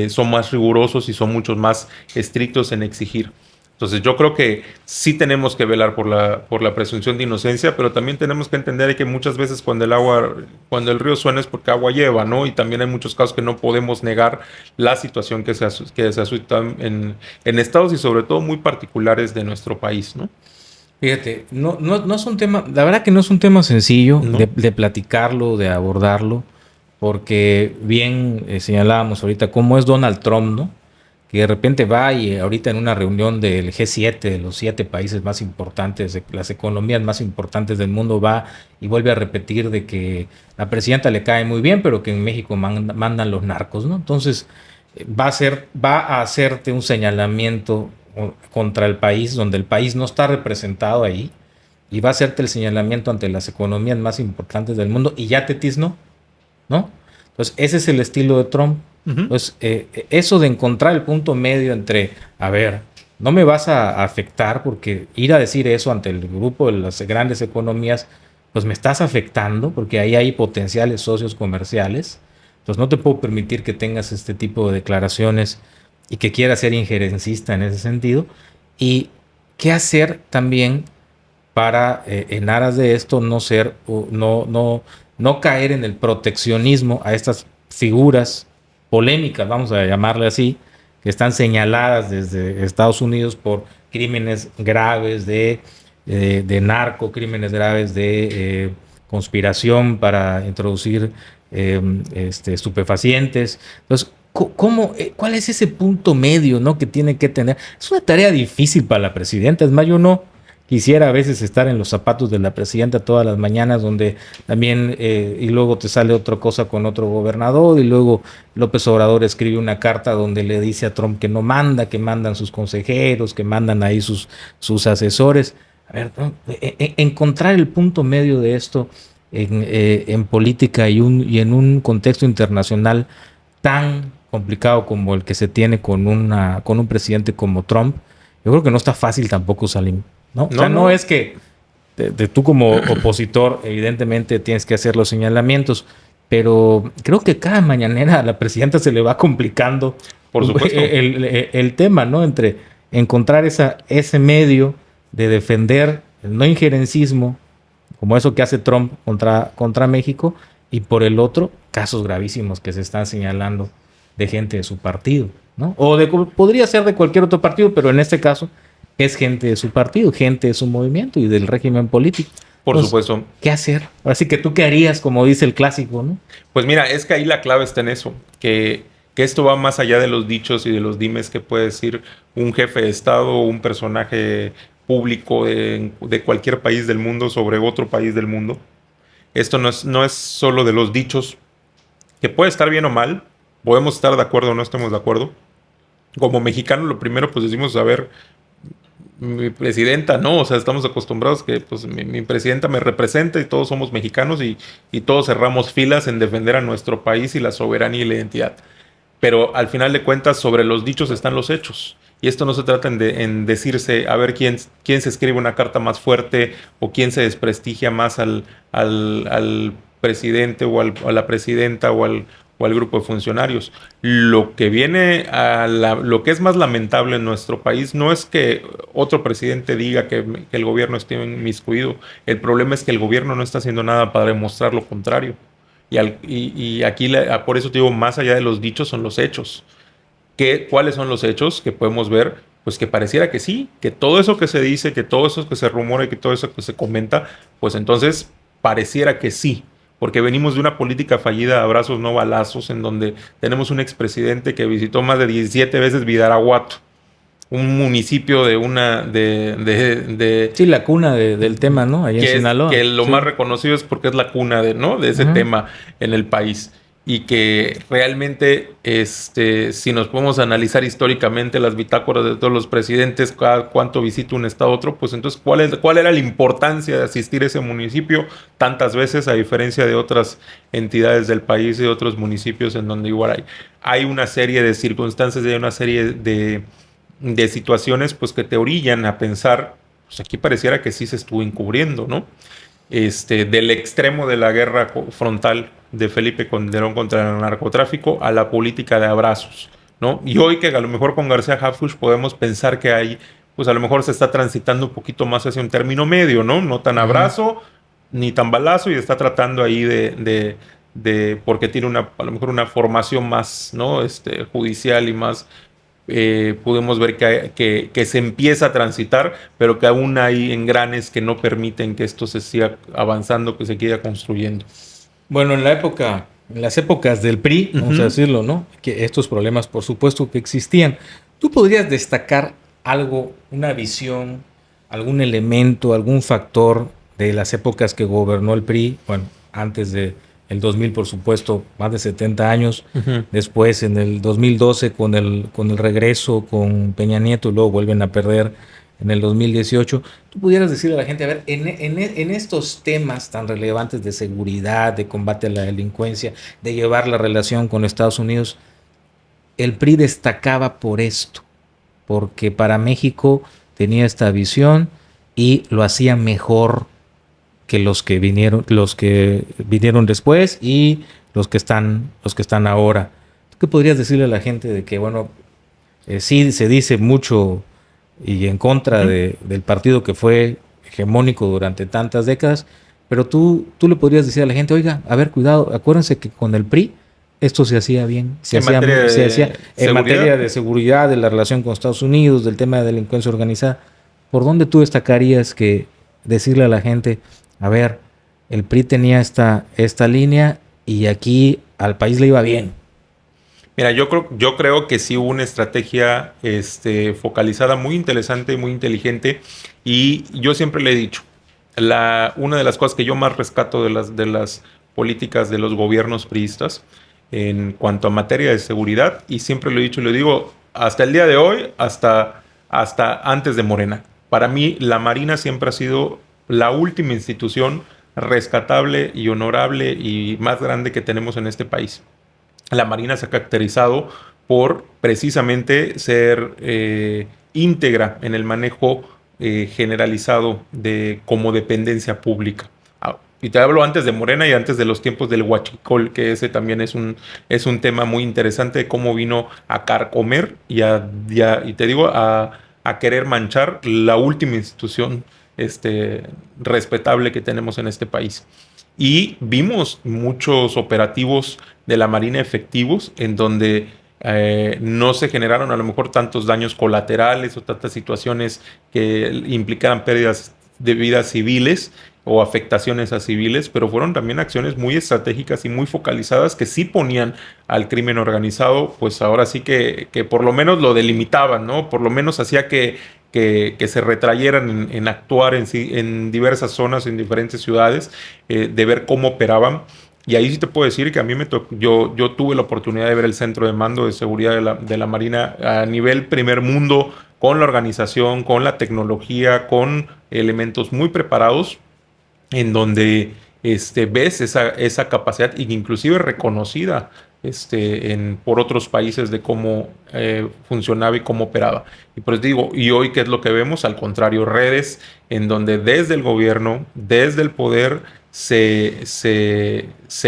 son más rigurosos y son muchos más estrictos en exigir. Entonces yo creo que sí tenemos que velar por la presunción de inocencia, pero también tenemos que entender que muchas veces cuando el río suena es porque agua lleva, ¿no? Y también hay muchos casos que no podemos negar la situación que se suscita en estados y sobre todo muy particulares de nuestro país, ¿no? Fíjate, no es un tema, la verdad que no es un tema sencillo ¿No? de platicarlo, de abordarlo, porque bien señalábamos ahorita cómo es Donald Trump, ¿no? Que de repente va y ahorita en una reunión del G7, de los 7 países más importantes, de las economías más importantes del mundo, va y vuelve a repetir de que la presidenta le cae muy bien, pero que en México mandan los narcos, ¿no? Entonces va a hacerte un señalamiento contra el país, donde el país no está representado ahí, y va a hacerte el señalamiento ante las economías más importantes del mundo, y ya te tiznó, ¿no? Entonces, ese es el estilo de Trump. Uh-huh. Entonces, eso de encontrar el punto medio entre, a ver, no me vas a afectar porque ir a decir eso ante el grupo de las grandes economías, pues me estás afectando porque ahí hay potenciales socios comerciales. Entonces, no te puedo permitir que tengas este tipo de declaraciones y que quieras ser injerencista en ese sentido. Y qué hacer también para, en aras de esto, no caer en el proteccionismo a estas figuras polémicas, vamos a llamarle así, que están señaladas desde Estados Unidos por crímenes graves de narco, crímenes graves de conspiración para introducir estupefacientes. Entonces, ¿cuál es ese punto medio, ¿no?, que tiene que tener? Es una tarea difícil para la presidenta. Es más, yo no quisiera a veces estar en los zapatos de la presidenta todas las mañanas, donde también, y luego te sale otra cosa con otro gobernador, y luego López Obrador escribe una carta donde le dice a Trump que no manda, que mandan sus consejeros, que mandan ahí sus asesores. A ver, encontrar el punto medio de esto en política y en un contexto internacional tan complicado como el que se tiene con un presidente como Trump, yo creo que no está fácil tampoco, Salim. ¿No? O sea, no es que tú como opositor evidentemente tienes que hacer los señalamientos, pero creo que cada mañanera a la presidenta se le va complicando, por supuesto, el tema, ¿no? Entre encontrar ese medio de defender el no injerencismo, como eso que hace Trump contra México, y por el otro, casos gravísimos que se están señalando de gente de su partido, ¿no? Podría ser de cualquier otro partido, pero en este caso es gente de su partido, gente de su movimiento y del régimen político. Por Entonces, supuesto. ¿qué hacer? Así que tú qué harías, como dice el clásico, ¿no? Pues mira, es que ahí la clave está en eso, que esto va más allá de los dichos y de los dimes que puede decir un jefe de Estado o un personaje público de cualquier país del mundo sobre otro país del mundo. Esto no es solo de los dichos, que puede estar bien o mal, podemos estar de acuerdo o no estemos de acuerdo. Como mexicano, lo primero pues decimos, a ver, mi presidenta, no, o sea, estamos acostumbrados que pues mi presidenta me representa y todos somos mexicanos y todos cerramos filas en defender a nuestro país y la soberanía y la identidad. Pero al final de cuentas, sobre los dichos están los hechos. Y esto no se trata en decirse, a ver quién se escribe una carta más fuerte o quién se desprestigia más al presidente a la presidenta o al grupo de funcionarios. Lo que viene lo que es más lamentable en nuestro país no es que otro presidente diga que el gobierno esté inmiscuido. El problema es que el gobierno no está haciendo nada para demostrar lo contrario. Y aquí, por eso te digo, más allá de los dichos son los hechos. ¿Cuáles son los hechos que podemos ver? Pues que pareciera que sí, que todo eso que se dice, que todo eso que se rumora y que todo eso que se comenta, pues entonces pareciera que sí. Porque venimos de una política fallida, abrazos no balazos, en donde tenemos un expresidente que visitó más de 17 veces Vidaraguato, un municipio de una de Sí, la cuna del tema, ¿no? Allá en Sinaloa. que lo Sí. más reconocido es porque es la cuna de ese tema en el país. Y que realmente, si nos podemos analizar históricamente las bitácoras de todos los presidentes, cuánto visita un estado a otro, pues entonces, ¿cuál era la importancia de asistir a ese municipio tantas veces, a diferencia de otras entidades del país y de otros municipios en donde igual hay una serie de circunstancias y hay una serie de situaciones pues que te orillan a pensar, pues aquí pareciera que sí se estuvo encubriendo, ¿no? Del extremo de la guerra frontal de Felipe Calderón contra el narcotráfico a la política de abrazos, ¿no? Y hoy que a lo mejor con García Harfuch podemos pensar que hay, pues a lo mejor se está transitando un poquito más hacia un término medio, ¿no? No tan abrazo ni tan balazo y está tratando ahí porque tiene a lo mejor una formación más, ¿no? Judicial y más podemos ver que se empieza a transitar, pero que aún hay engranes que no permiten que esto se siga avanzando, que se siga construyendo. Bueno, en las épocas del PRI, vamos a decirlo, ¿no? Que estos problemas, por supuesto, que existían. ¿Tú podrías destacar algo, una visión, algún elemento, algún factor de las épocas que gobernó el PRI? Bueno, antes de el 2000, por supuesto, más de 70 años. Después, en el 2012, con el regreso con Peña Nieto, y luego vuelven a perder en el 2018. ¿Tú pudieras decirle a la gente, a ver, en estos temas tan relevantes de seguridad, de combate a la delincuencia, de llevar la relación con Estados Unidos, el PRI destacaba por esto, porque para México tenía esta visión y lo hacía mejor que los que vinieron después y los que están ahora? ¿Qué podrías decirle a la gente de que, bueno, sí se dice mucho y en contra del partido que fue hegemónico durante tantas décadas, pero tú le podrías decir a la gente, oiga, a ver, cuidado, acuérdense que con el PRI esto se hacía bien, se hacía en materia de seguridad, de la relación con Estados Unidos, del tema de delincuencia organizada? ¿Por dónde tú destacarías que decirle a la gente, a ver, el PRI tenía esta línea y aquí al país le iba bien? Mira, yo creo que sí hubo una estrategia focalizada muy interesante y muy inteligente. Y yo siempre le he dicho, una de las cosas que yo más rescato de las políticas de los gobiernos priistas en cuanto a materia de seguridad, y siempre lo he dicho y lo digo hasta el día de hoy, hasta antes de Morena. Para mí, la Marina siempre ha sido la última institución rescatable y honorable y más grande que tenemos en este país. La Marina se ha caracterizado por precisamente ser íntegra en el manejo generalizado como dependencia pública. Y te hablo antes de Morena y antes de los tiempos del huachicol, que ese también es un tema muy interesante de cómo vino a carcomer y te digo, a querer manchar la última institución respetable que tenemos en este país. Y vimos muchos operativos de la Marina efectivos en donde no se generaron a lo mejor tantos daños colaterales o tantas situaciones que implicaran pérdidas de vidas civiles, o afectaciones a civiles, pero fueron también acciones muy estratégicas y muy focalizadas que sí ponían al crimen organizado, pues ahora sí que por lo menos lo delimitaban, ¿no? Por lo menos hacía que se retrayeran en actuar en diversas zonas, en diferentes ciudades, de ver cómo operaban. Y ahí sí te puedo decir que a mí yo tuve la oportunidad de ver el centro de mando de seguridad de la Marina a nivel primer mundo, con la organización, con la tecnología, con elementos muy preparados, en donde ves esa capacidad, y inclusive reconocida por otros países de cómo funcionaba y cómo operaba. Y pues digo, y hoy, ¿qué es lo que vemos? Al contrario, redes en donde desde el gobierno, desde el poder, se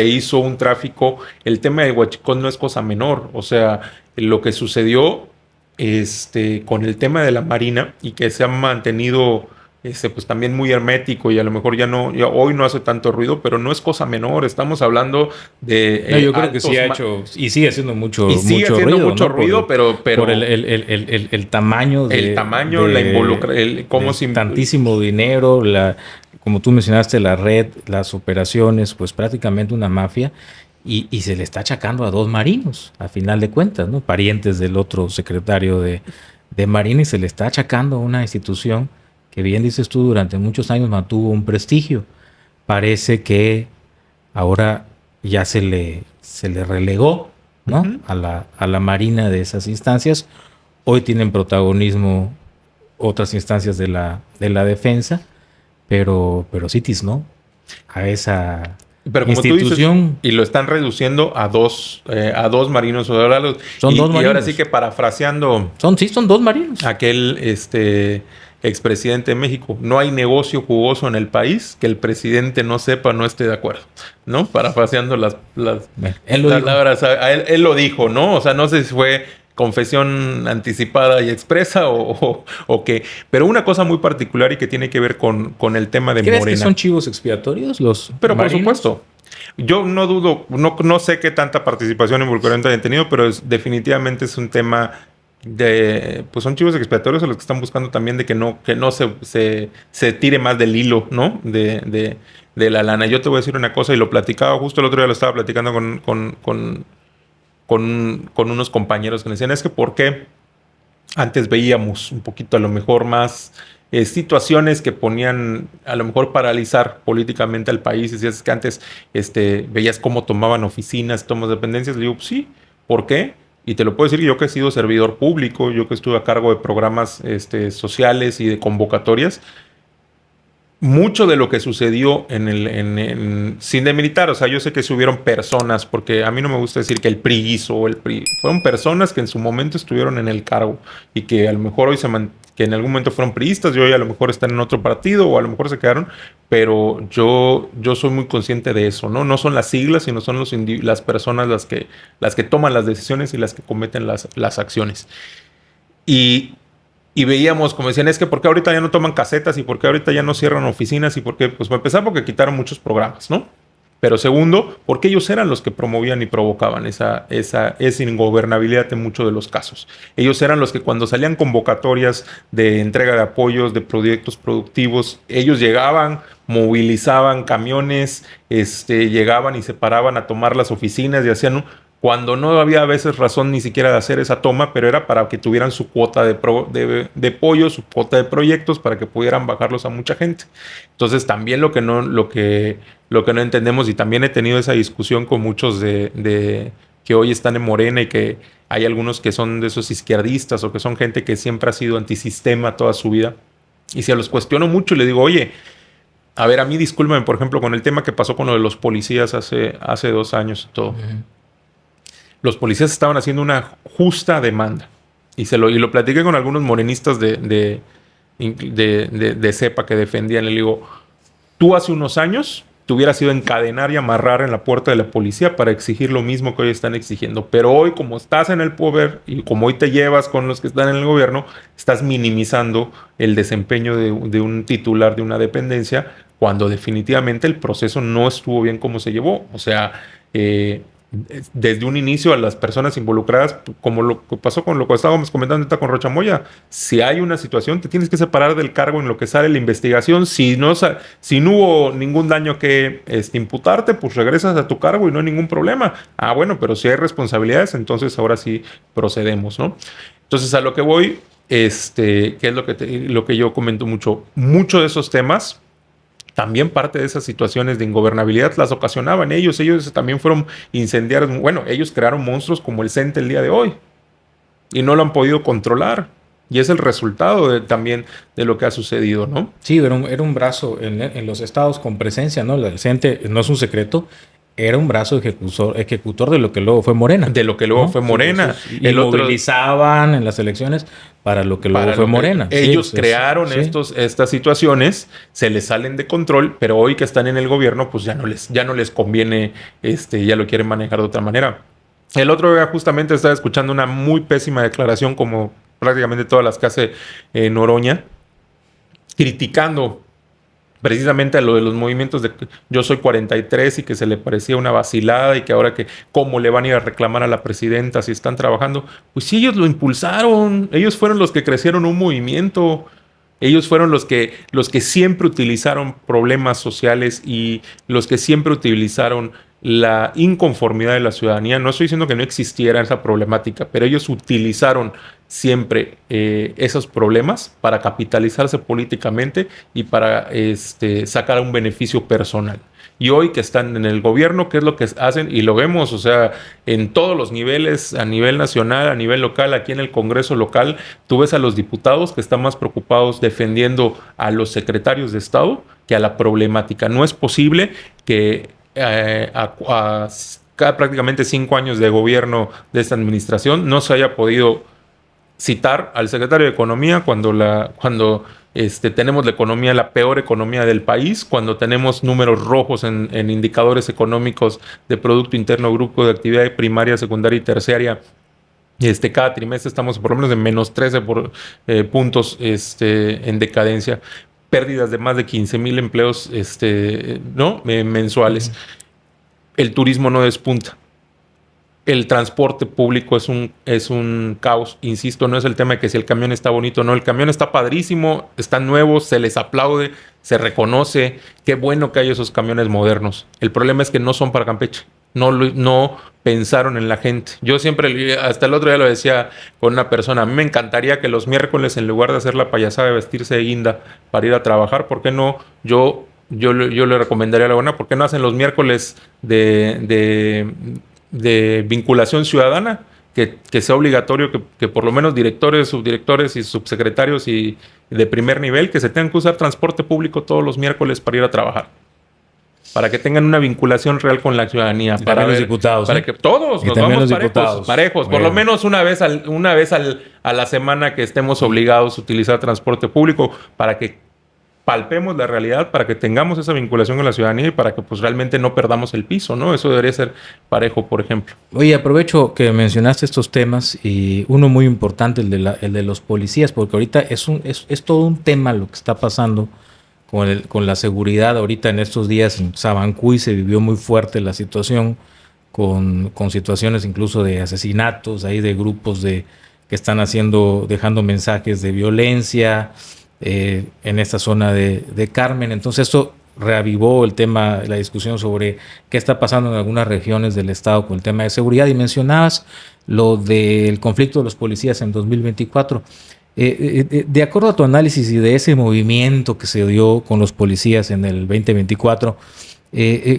hizo un tráfico. El tema de huachicol no es cosa menor. O sea, lo que sucedió con el tema de la Marina, y que se ha mantenido pues también muy hermético, y a lo mejor ya hoy no hace tanto ruido, pero no es cosa menor. Estamos hablando de No, yo creo que sí ha hecho y sigue haciendo mucho, y sigue mucho haciendo ruido, mucho ¿no? ruido, pero por el tamaño el tamaño, la involucra, cómo se tantísimo dinero, como tú mencionaste, la red, las operaciones, pues prácticamente una mafia. Y se le está achacando a 2 marinos, a final de cuentas, ¿no? Parientes del otro secretario de Marina, y se le está achacando a una institución que, bien dices tú, durante muchos años mantuvo un prestigio. Parece que ahora ya se le relegó, ¿no? Uh-huh. a la Marina de esas instancias. Hoy tienen protagonismo otras instancias de la defensa, pero Citis no, a esa pero como institución. Tú dices, y lo están reduciendo a dos marinos. Ahora son 2 marinos. Y ahora sí que, parafraseando, son 2 marinos. Aquel expresidente de México: no hay negocio jugoso en el país que el presidente no sepa, no esté de acuerdo, ¿no? Parafraseando las palabras. Él lo dijo, ¿no? O sea, no sé si fue confesión anticipada y expresa o qué. Pero una cosa muy particular, y que tiene que ver con el tema de ¿Crees Morena. que son chivos expiatorios los Pero marinos? por supuesto. Yo no dudo, no sé qué tanta participación involucramiento hayan tenido, pero definitivamente es un tema pues son chivos expiatorios a los que están buscando también de que no se tire más del hilo, ¿no? De la lana. Yo te voy a decir una cosa, y lo platicaba justo el otro día, lo estaba platicando con unos compañeros que me decían: es que ¿por qué antes veíamos un poquito a lo mejor más situaciones que ponían a lo mejor paralizar políticamente al país? Y si es que antes veías cómo tomaban oficinas, tomas dependencias. Le digo, pues sí, ¿por qué? Y te lo puedo decir, yo que he sido servidor público, yo que estuve a cargo de programas sociales y de convocatorias, mucho de lo que sucedió sin demilitar, o sea, yo sé que se hubieron personas, porque a mí no me gusta decir que el PRI hizo o el PRI, fueron personas que en su momento estuvieron en el cargo, y que a lo mejor hoy que en algún momento fueron priistas, y hoy a lo mejor están en otro partido, o a lo mejor se quedaron, pero yo soy muy consciente de eso, ¿no? No son las siglas, sino son las personas las que toman las decisiones y las que cometen las acciones. Y veíamos, como decían, es que ¿por qué ahorita ya no toman casetas? ¿Y por qué ahorita ya no cierran oficinas? ¿Y por qué? Pues para empezar, porque quitaron muchos programas, ¿no? Pero segundo, porque ellos eran los que promovían y provocaban esa ingobernabilidad en muchos de los casos. Ellos eran los que, cuando salían convocatorias de entrega de apoyos, de proyectos productivos, ellos llegaban, movilizaban camiones, llegaban y se paraban a tomar las oficinas y hacían cuando no había a veces razón ni siquiera de hacer esa toma, pero era para que tuvieran su cuota de pollo, su cuota de proyectos, para que pudieran bajarlos a mucha gente. Entonces también lo que no entendemos, y también he tenido esa discusión con muchos de que hoy están en Morena, y que hay algunos que son de esos izquierdistas, o que son gente que siempre ha sido antisistema toda su vida, y se los cuestiono mucho y le digo: oye, a ver, a mí discúlpame, por ejemplo, con el tema que pasó con lo de los policías hace 2 años y todo. Uh-huh. Los policías estaban haciendo una justa demanda. Y lo platiqué con algunos morenistas de cepa que defendían. Le digo: tú hace unos años te hubieras ido a encadenar y amarrar en la puerta de la policía para exigir lo mismo que hoy están exigiendo. Pero hoy, como estás en el poder y como hoy te llevas con los que están en el gobierno, estás minimizando el desempeño de un titular de una dependencia, cuando definitivamente el proceso no estuvo bien como se llevó. O sea, desde un inicio a las personas involucradas, como lo que pasó con lo que estábamos comentando ahorita con Rocha Moya. Si hay una situación, te tienes que separar del cargo en lo que sale la investigación. Si no hubo ningún daño que imputarte, pues regresas a tu cargo y no hay ningún problema. Ah, bueno, pero si hay responsabilidades, entonces ahora sí procedemos, ¿no? Entonces, a lo que voy, que es lo que yo comento mucho. Muchos de esos temas, también parte de esas situaciones de ingobernabilidad las ocasionaban ellos. Ellos también fueron incendiarios. Bueno, ellos crearon monstruos como el CENTE el día de hoy y no lo han podido controlar. Y es el resultado también de lo que ha sucedido, ¿no? Sí, era un brazo en los estados con presencia, ¿no? El CENTE no es un secreto. Era un brazo ejecutor de lo que luego fue Morena. De lo que luego, ¿no?, fue Morena. Sí, y movilizaban en las elecciones para lo que luego fue Morena. Ellos crearon estas situaciones, se les salen de control, pero hoy que están en el gobierno, pues ya no les conviene, ya lo quieren manejar de otra manera. El otro día justamente estaba escuchando una muy pésima declaración, como prácticamente todas las que hace Noroña, criticando precisamente a lo de los movimientos de Yo Soy 43 y que se le parecía una vacilada y que ahora que cómo le van a ir a reclamar a la presidenta si están trabajando. Pues sí, ellos lo impulsaron, ellos fueron los que crecieron un movimiento, ellos fueron los que siempre utilizaron problemas sociales y los que siempre utilizaron la inconformidad de la ciudadanía. No estoy diciendo que no existiera esa problemática, pero ellos utilizaron siempre esos problemas para capitalizarse políticamente y para sacar un beneficio personal. Y hoy que están en el gobierno, ¿qué es lo que hacen? Y lo vemos, o sea, en todos los niveles, a nivel nacional, a nivel local, aquí en el Congreso local, tú ves a los diputados que están más preocupados defendiendo a los secretarios de Estado que a la problemática. No es posible que cada prácticamente 5 años de gobierno de esta administración no se haya podido citar al secretario de Economía cuando tenemos la economía, la peor economía del país, cuando tenemos números rojos en indicadores económicos de Producto Interno Bruto, de actividad primaria, secundaria y terciaria. Cada trimestre estamos por lo menos en menos 13 puntos en decadencia. Pérdidas de más de 15,000 empleos mensuales. El turismo no despunta. El transporte público es un caos. Insisto, no es el tema de que si el camión está bonito o no. El camión está padrísimo, están nuevos, se les aplaude, se reconoce. Qué bueno que hay esos camiones modernos. El problema es que no son para Campeche. No pensaron en la gente. Yo siempre, hasta el otro día lo decía con una persona, a mí me encantaría que los miércoles, en lugar de hacer la payasada de vestirse de guinda para ir a trabajar, ¿por qué no? Yo le recomendaría a la buena, ¿por qué no hacen los miércoles de vinculación ciudadana? Que sea obligatorio que por lo menos directores, subdirectores y subsecretarios y de primer nivel que se tengan que usar transporte público todos los miércoles para ir a trabajar. Para que tengan una vinculación real con la ciudadanía. Y para los diputados. Para que todos nos vamos parejos. Por lo menos una vez a la semana que estemos obligados a utilizar transporte público para que palpemos la realidad, para que tengamos esa vinculación con la ciudadanía y para que pues realmente no perdamos el piso, ¿no? Eso debería ser parejo, por ejemplo. Oye, aprovecho que mencionaste estos temas y uno muy importante, el de los policías, porque ahorita es todo un tema lo que está pasando con la seguridad. Ahorita en estos días en Sabancuy se vivió muy fuerte la situación con situaciones incluso de asesinatos, ahí de grupos que están dejando mensajes de violencia en esta zona de Carmen. Entonces esto reavivó el tema, la discusión sobre qué está pasando en algunas regiones del estado con el tema de seguridad. Y mencionabas lo del conflicto de los policías en 2024. De acuerdo a tu análisis y de ese movimiento que se dio con los policías en el 2024,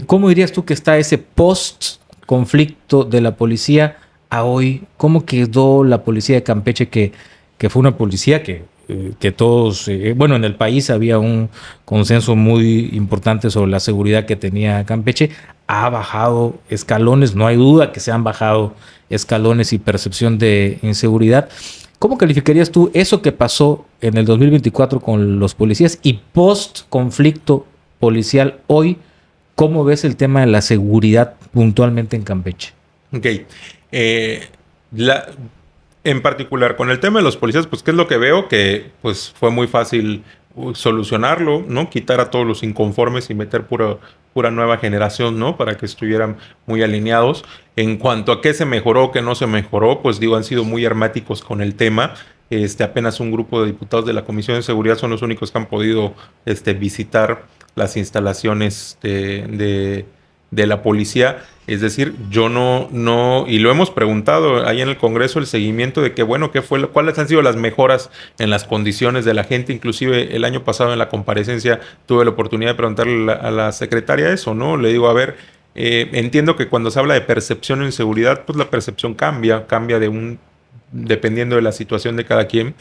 ¿cómo dirías tú que está ese post-conflicto de la policía a hoy? ¿Cómo quedó la policía de Campeche, que fue una policía que todos, en el país había un consenso muy importante sobre la seguridad que tenía Campeche? Ha bajado escalones, no hay duda que se han bajado escalones y percepción de inseguridad. ¿Cómo calificarías tú eso que pasó en el 2024 con los policías y post-conflicto policial hoy? ¿Cómo ves el tema de la seguridad puntualmente en Campeche? Ok. En particular, con el tema de los policías, pues, ¿qué es lo que veo? Que pues fue muy fácil solucionarlo, ¿no? Quitar a todos los inconformes y meter pura pura nueva generación, ¿no? Para que estuvieran muy alineados. En cuanto a qué se mejoró, qué no se mejoró, pues digo, han sido muy herméticos con el tema. Apenas un grupo de diputados de la Comisión de Seguridad son los únicos que han podido visitar las instalaciones de la policía. Es decir, yo no, y lo hemos preguntado ahí en el Congreso, el seguimiento de que, bueno, cuáles han sido las mejoras en las condiciones de la gente. Inclusive el año pasado en la comparecencia tuve la oportunidad de preguntarle a la secretaria eso, ¿no? Le digo, a ver, entiendo que cuando se habla de percepción en seguridad, pues la percepción cambia dependiendo de la situación de cada quien,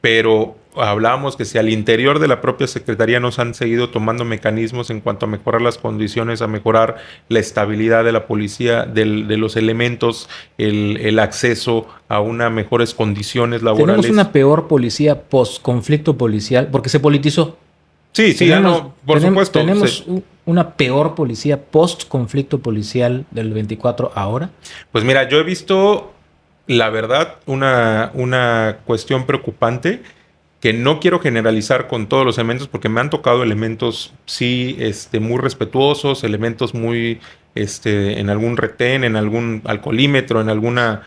pero hablábamos que si al interior de la propia Secretaría nos han seguido tomando mecanismos en cuanto a mejorar las condiciones, a mejorar la estabilidad de la policía, de los elementos, el acceso a unas mejores condiciones laborales. Tenemos una peor policía post-conflicto policial, porque se politizó. Sí, por supuesto. ¿Tenemos una peor policía post-conflicto policial del 24 ahora? Pues mira, yo he visto, la verdad, una cuestión preocupante que no quiero generalizar con todos los elementos porque me han tocado elementos, sí, muy respetuosos, elementos muy, en algún retén, en algún alcoholímetro, en alguna,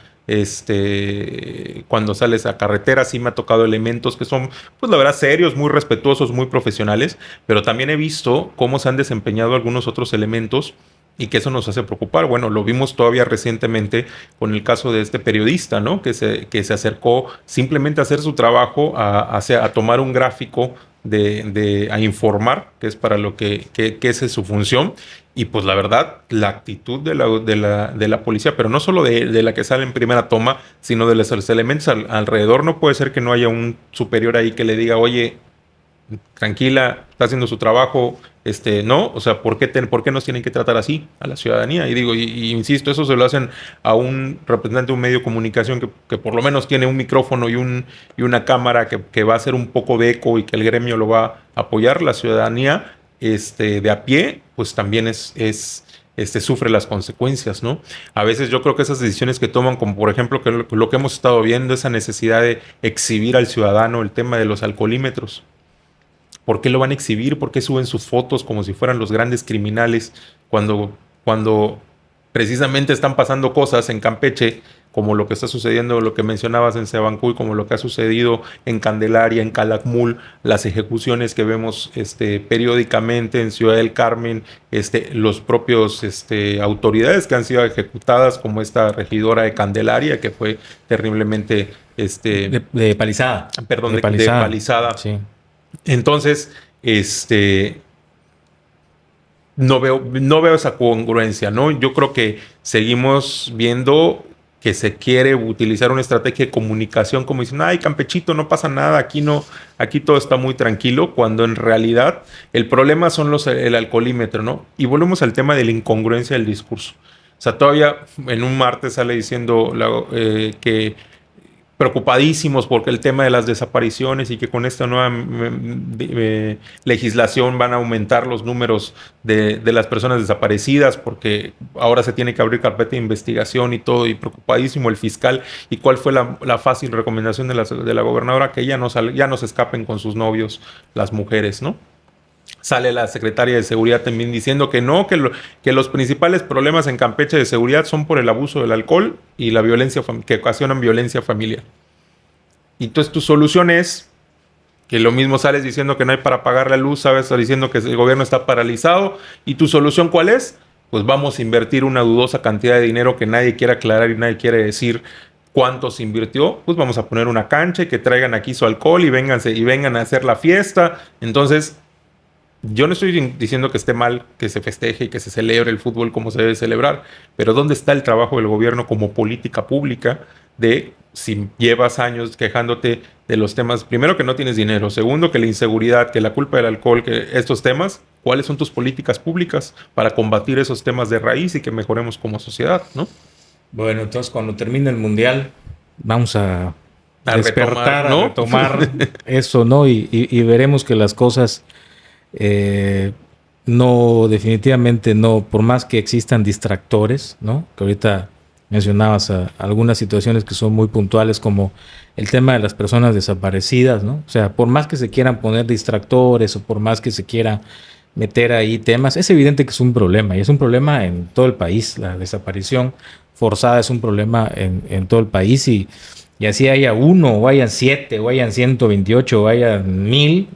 cuando sales a carretera, sí me ha tocado elementos que son, pues la verdad, serios, muy respetuosos, muy profesionales, pero también he visto cómo se han desempeñado algunos otros elementos y que eso nos hace preocupar. Bueno, lo vimos todavía recientemente con el caso de este periodista, ¿no? Que se acercó simplemente a hacer su trabajo, a tomar un gráfico, a informar, que es para lo que esa es su función. Y pues la verdad, la actitud de la policía, pero no solo de la que sale en primera toma, sino de los elementos alrededor. No puede ser que no haya un superior ahí que le diga, oye, tranquila, está haciendo su trabajo, ¿no? O sea, ¿por qué nos tienen que tratar así a la ciudadanía? Y digo, y insisto, eso se lo hacen a un representante de un medio de comunicación que por lo menos tiene un micrófono y una cámara que va a hacer un poco de eco y que el gremio lo va a apoyar. La ciudadanía de a pie, pues también sufre las consecuencias, ¿no? A veces yo creo que esas decisiones que toman, como por ejemplo lo que hemos estado viendo, esa necesidad de exhibir al ciudadano el tema de los alcoholímetros. ¿Por qué lo van a exhibir? ¿Por qué suben sus fotos como si fueran los grandes criminales cuando precisamente están pasando cosas en Campeche, como lo que está sucediendo, lo que mencionabas en Sebancuy, como lo que ha sucedido en Candelaria, en Calakmul, las ejecuciones que vemos periódicamente en Ciudad del Carmen, los propios autoridades que han sido ejecutadas, como esta regidora de Candelaria, que fue terriblemente... de Palizada. Perdón, de Palizada. Sí. Entonces, no veo esa congruencia, ¿no? Yo creo que seguimos viendo que se quiere utilizar una estrategia de comunicación como dicen, ay, Campechito, no pasa nada, aquí todo está muy tranquilo, cuando en realidad el problema son el alcoholímetro, ¿no? Y volvemos al tema de la incongruencia del discurso. O sea, todavía en un martes sale diciendo que preocupadísimos porque el tema de las desapariciones y que con esta nueva legislación van a aumentar los números de las personas desaparecidas porque ahora se tiene que abrir carpeta de investigación y todo, y preocupadísimo el fiscal. ¿Y cuál fue la fácil recomendación de la gobernadora? Que ya no se escapen con sus novios las mujeres, ¿no? Sale la secretaria de Seguridad también diciendo que no, que los principales problemas en Campeche de seguridad son por el abuso del alcohol y la violencia que ocasionan violencia familiar. Y entonces tu solución es que lo mismo sales diciendo que no hay para pagar la luz, sabes, diciendo que el gobierno está paralizado. ¿Y tu solución cuál es? Pues vamos a invertir una dudosa cantidad de dinero que nadie quiere aclarar y nadie quiere decir cuánto se invirtió. Pues vamos a poner una cancha y que traigan aquí su alcohol y vengan a hacer la fiesta. Entonces, yo no estoy diciendo que esté mal que se festeje y que se celebre el fútbol como se debe celebrar, pero ¿dónde está el trabajo del gobierno como política pública de si llevas años quejándote de los temas? Primero, que no tienes dinero. Segundo, que la inseguridad, que la culpa del alcohol, que estos temas, ¿cuáles son tus políticas públicas para combatir esos temas de raíz y que mejoremos como sociedad, ¿no? Bueno, entonces cuando termine el Mundial vamos a despertar, ¿no? A retomar eso, ¿no? Y veremos que las cosas... no, definitivamente no, por más que existan distractores, ¿no? Que ahorita mencionabas algunas situaciones que son muy puntuales, como el tema de las personas desaparecidas, ¿no? O sea, por más que se quieran poner distractores o por más que se quiera meter ahí temas. Es evidente que es un problema y es un problema en todo el país. La desaparición forzada es un problema en todo el país y así haya uno, o hayan 7, o hayan 128, o hayan 1000,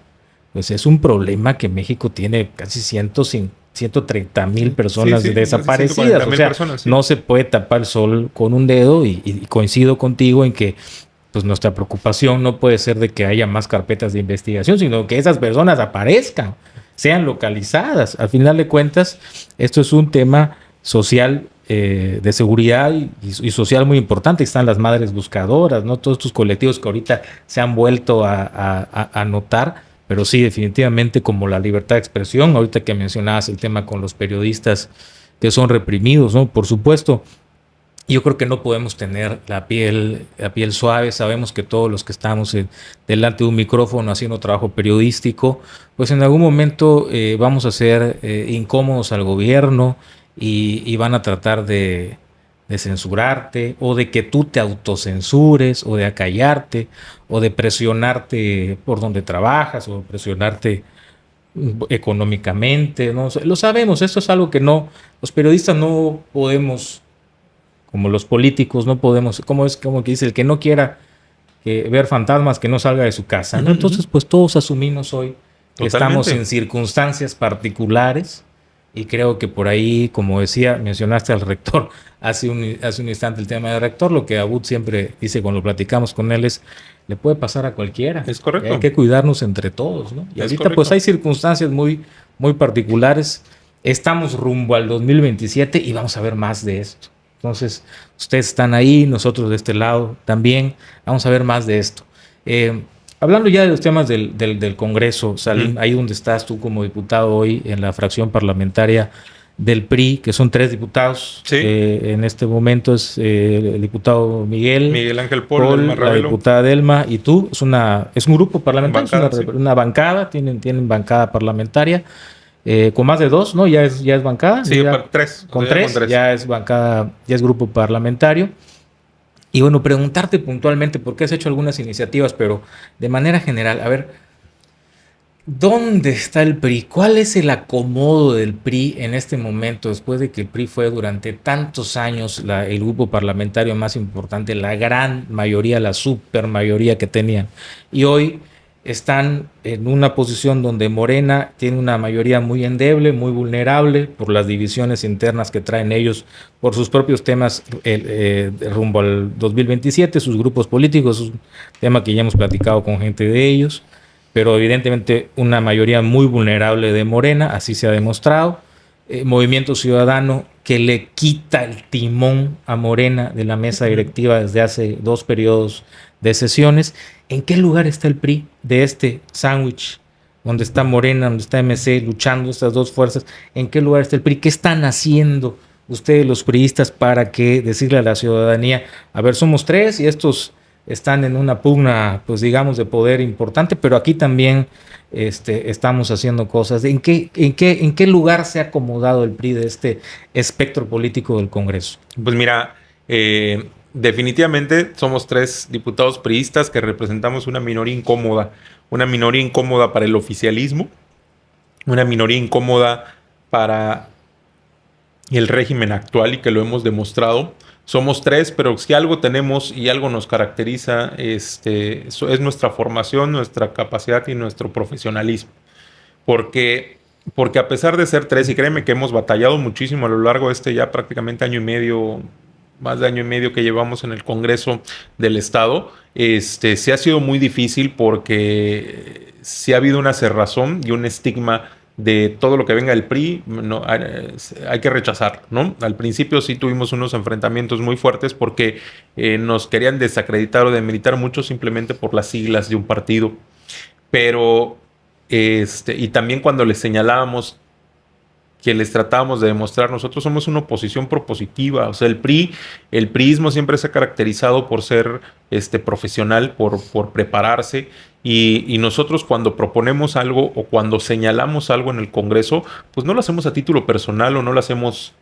pues es un problema que México tiene casi 130,000 personas desaparecidas. O sea, personas, sí. no se puede tapar el sol con un dedo y coincido contigo en que pues nuestra preocupación no puede ser de que haya más carpetas de investigación, sino que esas personas aparezcan, sean localizadas. Al final de cuentas, esto es un tema social de seguridad y social muy importante. Están las madres buscadoras, ¿no? Todos estos colectivos que ahorita se han vuelto a notar, pero sí, definitivamente, como la libertad de expresión, ahorita que mencionabas el tema con los periodistas que son reprimidos, ¿no? Por supuesto, yo creo que no podemos tener la piel suave. Sabemos que todos los que estamos delante de un micrófono haciendo trabajo periodístico, pues en algún momento vamos a ser incómodos al gobierno y van a tratar de censurarte, o de que tú te autocensures, o de acallarte, o de presionarte por donde trabajas, o presionarte económicamente, ¿no? Lo sabemos, esto es algo que no, los periodistas no podemos, como los políticos, no podemos, como que dice, el que no quiera ver fantasmas, que no salga de su casa, ¿no? Entonces, pues todos asumimos hoy que estamos en circunstancias particulares, y creo que por ahí, como decía, mencionaste al rector hace un instante, el tema del rector, lo que Abud siempre dice cuando platicamos con él es, le puede pasar a cualquiera. Es correcto. Hay que cuidarnos entre todos, ¿no? Y Es ahorita correcto. pues hay circunstancias muy, muy particulares. Estamos rumbo al 2027 y vamos a ver más de esto. Entonces, ustedes están ahí, nosotros de este lado también, vamos a ver más de esto. Hablando ya de los temas del Congreso, Salim, ahí donde estás tú como diputado hoy en la fracción parlamentaria del PRI, que son 3 diputados. Sí. En este momento es el diputado Miguel Ángel Paul, la diputada Delma y tú. Es un grupo parlamentario, Bancada, una bancada, tienen bancada parlamentaria. Con más de 2, ¿no? Ya es bancada. Sí, ya, 3. Con 3 ya es bancada, ya es grupo parlamentario. Y bueno, preguntarte puntualmente, porque has hecho algunas iniciativas, pero de manera general, a ver, ¿dónde está el PRI? ¿Cuál es el acomodo del PRI en este momento, después de que el PRI fue durante tantos años el grupo parlamentario más importante, la gran mayoría, la super mayoría que tenían? Y hoy están en una posición donde Morena tiene una mayoría muy endeble, muy vulnerable por las divisiones internas que traen ellos por sus propios temas rumbo al 2027, sus grupos políticos, un tema que ya hemos platicado con gente de ellos, pero evidentemente una mayoría muy vulnerable de Morena, así se ha demostrado. Movimiento Ciudadano que le quita el timón a Morena de la mesa directiva desde hace 2 periodos de sesiones. ¿En qué lugar está el PRI de este sándwich? Donde está Morena, donde está MC, luchando estas 2 fuerzas. ¿En qué lugar está el PRI? ¿Qué están haciendo ustedes los priistas para que decirle a la ciudadanía, a ver, somos 3 y estos están en una pugna, pues digamos, de poder importante, pero aquí también estamos haciendo cosas? ¿En qué lugar se ha acomodado el PRI de este espectro político del Congreso? Pues mira, definitivamente somos 3 diputados priistas que representamos una minoría incómoda para el oficialismo, una minoría incómoda para el régimen actual, y que lo hemos demostrado. Somos 3, pero si algo tenemos y algo nos caracteriza, es nuestra formación, nuestra capacidad y nuestro profesionalismo. Porque a pesar de ser 3, y créeme que hemos batallado muchísimo a lo largo de ya prácticamente año y medio, más de año y medio que llevamos en el Congreso del Estado, sí ha sido muy difícil, porque sí ha habido una cerrazón y un estigma de todo lo que venga del PRI, no, hay que rechazarlo, ¿no? Al principio sí tuvimos unos enfrentamientos muy fuertes porque nos querían desacreditar o demeritar mucho simplemente por las siglas de un partido. Pero, y también cuando les señalábamos, que les tratábamos de demostrar, nosotros somos una oposición propositiva. O sea, el priismo siempre se ha caracterizado por ser profesional, por prepararse, y nosotros cuando proponemos algo o cuando señalamos algo en el Congreso, pues no lo hacemos a título personal o no lo hacemos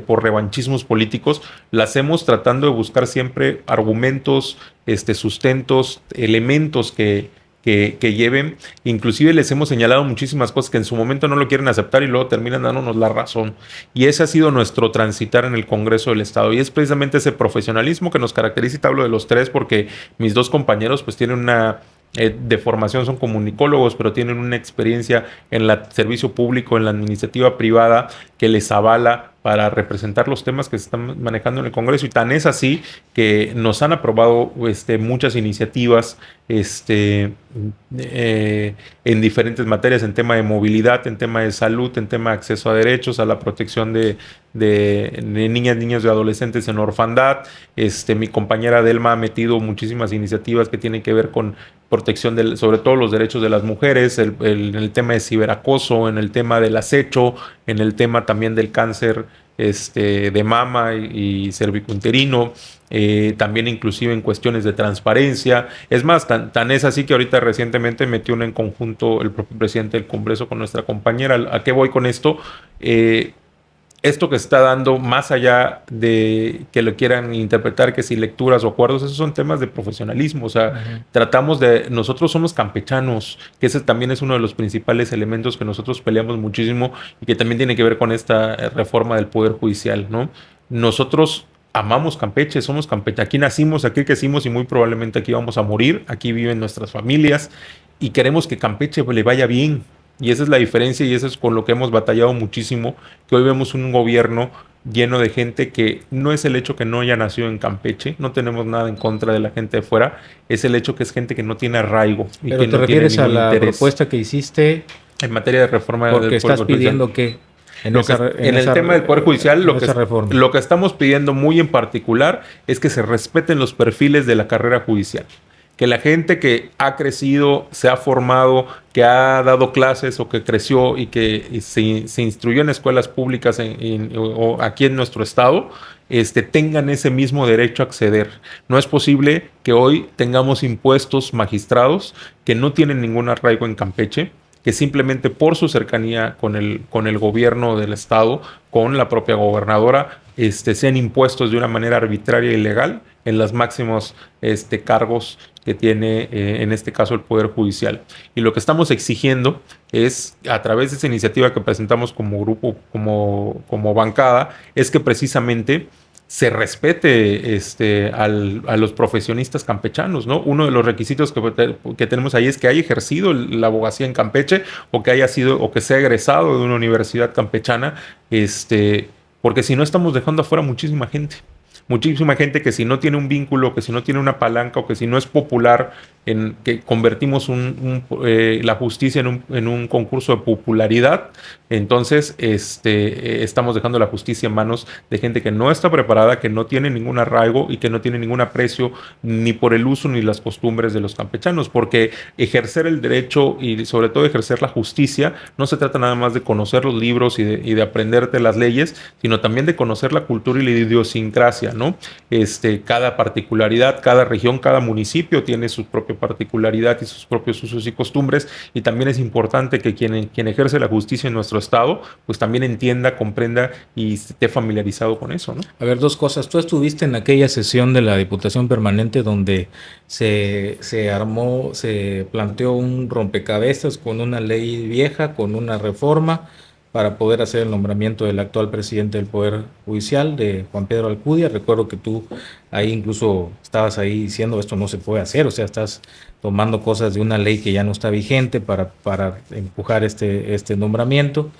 por revanchismos políticos, lo hacemos tratando de buscar siempre argumentos, sustentos, elementos que que lleven. Inclusive les hemos señalado muchísimas cosas que en su momento no lo quieren aceptar y luego terminan dándonos la razón. Y ese ha sido nuestro transitar en el Congreso del Estado. Y es precisamente ese profesionalismo que nos caracteriza. Y te hablo de los tres porque mis dos compañeros pues tienen una... de formación son comunicólogos, pero tienen una experiencia en el servicio público, en la administrativa privada, que les avala para representar los temas que se están manejando en el Congreso. Y tan es así que nos han aprobado muchas iniciativas en diferentes materias, en tema de movilidad, en tema de salud, en tema de acceso a derechos, a la protección de niñas, niños y adolescentes en orfandad. Mi compañera Delma ha metido muchísimas iniciativas que tienen que ver con protección sobre todo los derechos de las mujeres, en el tema de ciberacoso, en el tema del acecho, en el tema también del cáncer de mama y cervicuterino, también inclusive en cuestiones de transparencia. Es más, tan es así que ahorita recientemente metió una en conjunto el propio presidente del Congreso con nuestra compañera. ¿A qué voy con esto? Esto que está dando, más allá de que lo quieran interpretar, que si lecturas o acuerdos, esos son temas de profesionalismo. O sea, tratamos nosotros somos campechanos, que ese también es uno de los principales elementos que nosotros peleamos muchísimo y que también tiene que ver con esta reforma del Poder Judicial, ¿no? Nosotros amamos Campeche, somos Campeche, aquí nacimos, aquí crecimos y muy probablemente aquí vamos a morir, aquí viven nuestras familias y queremos que Campeche le vaya bien. Y esa es la diferencia y eso es con lo que hemos batallado muchísimo, que hoy vemos un gobierno lleno de gente que no es el hecho que no haya nacido en Campeche, no tenemos nada en contra de la gente de fuera, es el hecho que es gente que no tiene arraigo. Y pero que te no refieres tiene a la interés. propuesta que hiciste En materia de reforma porque del estás Poder Judicial. pidiendo que En el tema del Poder Judicial, lo que estamos pidiendo muy en particular es que se respeten los perfiles de la carrera judicial. Que la gente que ha crecido, se ha formado, que ha dado clases o que creció y que se instruyó en escuelas públicas o aquí en nuestro estado, tengan ese mismo derecho a acceder. No es posible que hoy tengamos impuestos magistrados que no tienen ningún arraigo en Campeche, que simplemente por su cercanía con el gobierno del estado, con la propia gobernadora, sean impuestos de una manera arbitraria y ilegal en los máximos cargos que tiene en este caso el Poder Judicial. Y lo que estamos exigiendo es, a través de esa iniciativa que presentamos como grupo, como bancada, es que precisamente se respete a los profesionistas campechanos, ¿no? Uno de los requisitos que tenemos ahí es que haya ejercido la abogacía en Campeche o que haya sido o que sea egresado de una universidad campechana, porque si no estamos dejando afuera muchísima gente. Muchísima gente que si no tiene un vínculo, que si no tiene una palanca o que si no es popular, en que convertimos la justicia en un concurso de popularidad, entonces estamos dejando la justicia en manos de gente que no está preparada, que no tiene ningún arraigo y que no tiene ningún aprecio ni por el uso ni las costumbres de los campechanos, porque ejercer el derecho y sobre todo ejercer la justicia no se trata nada más de conocer los libros y de aprenderte las leyes, sino también de conocer la cultura y la idiosincrasia, ¿no? Cada particularidad, cada región, cada municipio tiene su propia particularidad y sus propios usos y costumbres, y también es importante que quien ejerce la justicia en nuestro estado, pues también entienda, comprenda y esté familiarizado con eso, ¿no? A ver, dos cosas. Tú estuviste en aquella sesión de la Diputación Permanente donde se planteó un rompecabezas con una ley vieja, con una reforma, para poder hacer el nombramiento del actual presidente del Poder Judicial, de Juan Pedro Alcudia. Recuerdo que tú ahí incluso estabas ahí diciendo esto no se puede hacer, o sea, estás tomando cosas de una ley que ya no está vigente para empujar este nombramiento.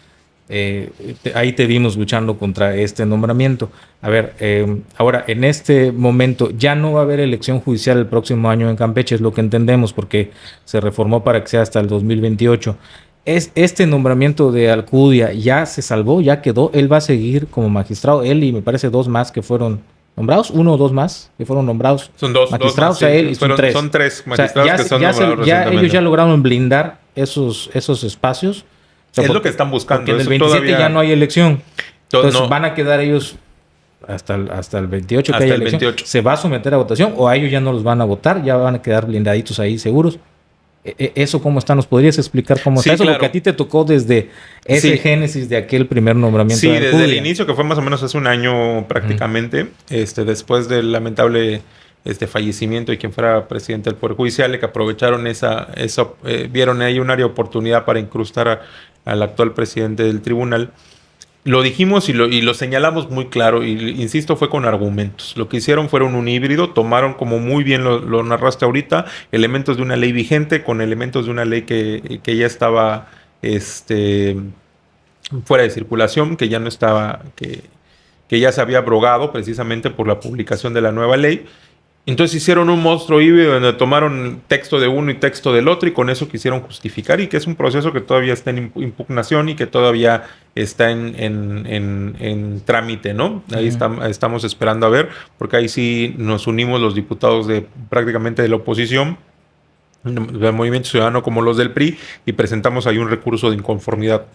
Ahí te vimos luchando contra este nombramiento. A ver, ahora en este momento ya no va a haber elección judicial el próximo año en Campeche, es lo que entendemos, porque se reformó para que sea hasta el 2028. Este nombramiento de Alcudia ya se salvó, ya quedó, él va a seguir como magistrado, él y me parece dos más que fueron nombrados, uno o dos más que fueron nombrados. Son dos magistrados, dos más, a él y son tres. Son tres magistrados, o sea, que son nombrados recientemente. Ellos ya lograron blindar esos espacios. O sea, es lo que están buscando. Porque en el 27 todavía ya no hay elección. Entonces van a quedar ellos hasta el 28 que haya elección. 28. ¿Se va a someter a votación o a ellos ya no los van a votar? Ya van a quedar blindaditos ahí seguros. ¿Eso cómo está? ¿Nos podrías explicar cómo está eso? Claro. Porque a ti te tocó desde ese génesis de aquel primer nombramiento. Sí, desde el inicio, que fue más o menos hace un año prácticamente, después del lamentable fallecimiento de quien fuera presidente del Poder Judicial, y que aprovecharon vieron ahí un área de oportunidad para incrustar al actual presidente del tribunal. Lo dijimos y lo señalamos muy claro, y insisto, fue con argumentos. Lo que hicieron fueron un híbrido, tomaron, como muy bien lo narraste ahorita, elementos de una ley vigente con elementos de una ley que ya estaba fuera de circulación, que ya no estaba, que ya se había abrogado precisamente por la publicación de la nueva ley. Entonces hicieron un monstruo híbrido donde tomaron texto de uno y texto del otro, y con eso quisieron justificar, y que es un proceso que todavía está en impugnación y que todavía está en trámite, ¿no? Ahí estamos esperando a ver, porque ahí sí nos unimos los diputados prácticamente de la oposición, del Movimiento Ciudadano como los del PRI, y presentamos ahí un recurso de inconformidad,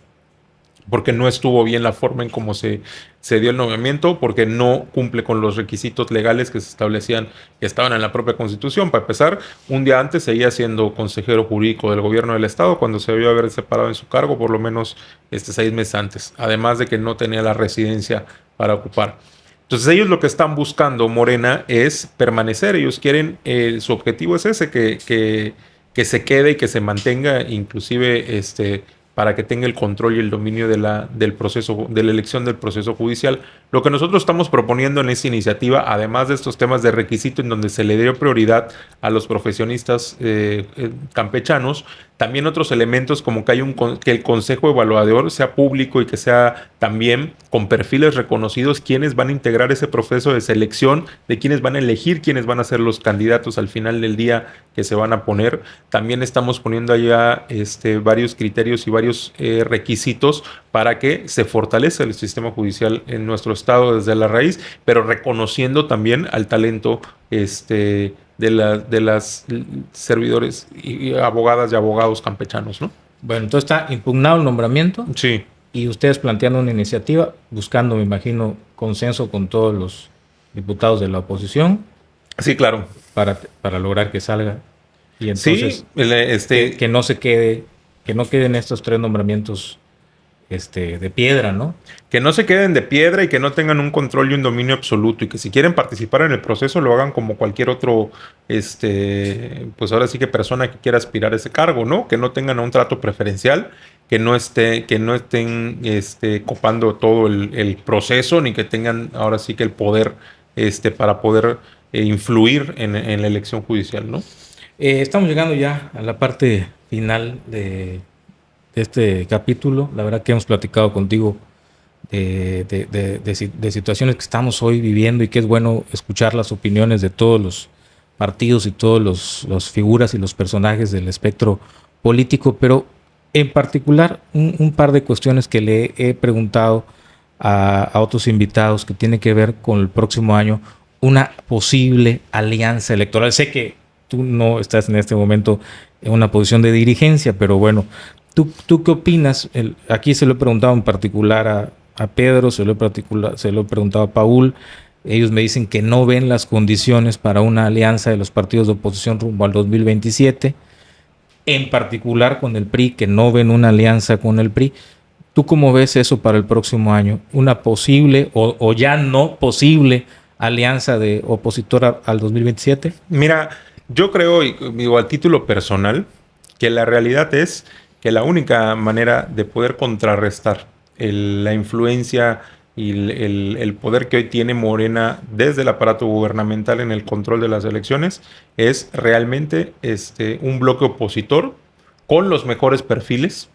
porque no estuvo bien la forma en cómo se dio el nombramiento, porque no cumple con los requisitos legales que se establecían, que estaban en la propia Constitución. Para empezar, un día antes seguía siendo consejero jurídico del gobierno del Estado, cuando se debió haber separado en su cargo por lo menos 6 meses antes, además de que no tenía la residencia para ocupar. Entonces ellos lo que están buscando, Morena, es permanecer. Ellos quieren, su objetivo es ese, que se quede y que se mantenga, inclusive para que tenga el control y el dominio del proceso, de la elección del proceso judicial. Lo que nosotros estamos proponiendo en esta iniciativa, además de estos temas de requisito en donde se le dio prioridad a los profesionistas campechanos, también otros elementos como que el Consejo Evaluador sea público y que sea también con perfiles reconocidos quienes van a integrar ese proceso de selección, de quienes van a elegir quiénes van a ser los candidatos al final del día que se van a poner. También estamos poniendo allá varios criterios y varios requisitos para que se fortalezca el sistema judicial en nuestro estado desde la raíz, pero reconociendo también al talento de las servidores y abogadas y abogados campechanos, ¿no? Bueno, entonces está impugnado el nombramiento. Sí. Y ustedes planteando una iniciativa, buscando, me imagino, consenso con todos los diputados de la oposición. Sí, claro. Para lograr que salga. Y entonces, sí, que no se quede, que no queden estos 3 nombramientos de piedra, ¿no? Que no se queden de piedra y que no tengan un control y un dominio absoluto, y que si quieren participar en el proceso lo hagan como cualquier otro, pues ahora sí que persona que quiera aspirar a ese cargo, ¿no? Que no tengan un trato preferencial, que no estén copando todo el proceso, ni que tengan ahora sí que el poder para poder influir en la elección judicial, ¿no? Estamos llegando ya a la parte final de este capítulo. La verdad que hemos platicado contigo de situaciones que estamos hoy viviendo, y que es bueno escuchar las opiniones de todos los partidos y todos los figuras y los personajes del espectro político, pero en particular un par de cuestiones que le he preguntado a otros invitados que tiene que ver con el próximo año, una posible alianza electoral. Sé que tú no estás en este momento en una posición de dirigencia, pero bueno, ¿tú qué opinas? Aquí se lo he preguntado en particular a Pedro, se lo he preguntado a Paul. Ellos me dicen que no ven las condiciones para una alianza de los partidos de oposición rumbo al 2027, en particular con el PRI, que no ven una alianza con el PRI. ¿Tú cómo ves eso para el próximo año? ¿Una posible o ya no posible alianza de opositora al 2027? Mira, yo creo, y digo a título personal, que la realidad es que la única manera de poder contrarrestar la influencia y el poder que hoy tiene Morena desde el aparato gubernamental en el control de las elecciones es realmente un bloque opositor con los mejores perfiles,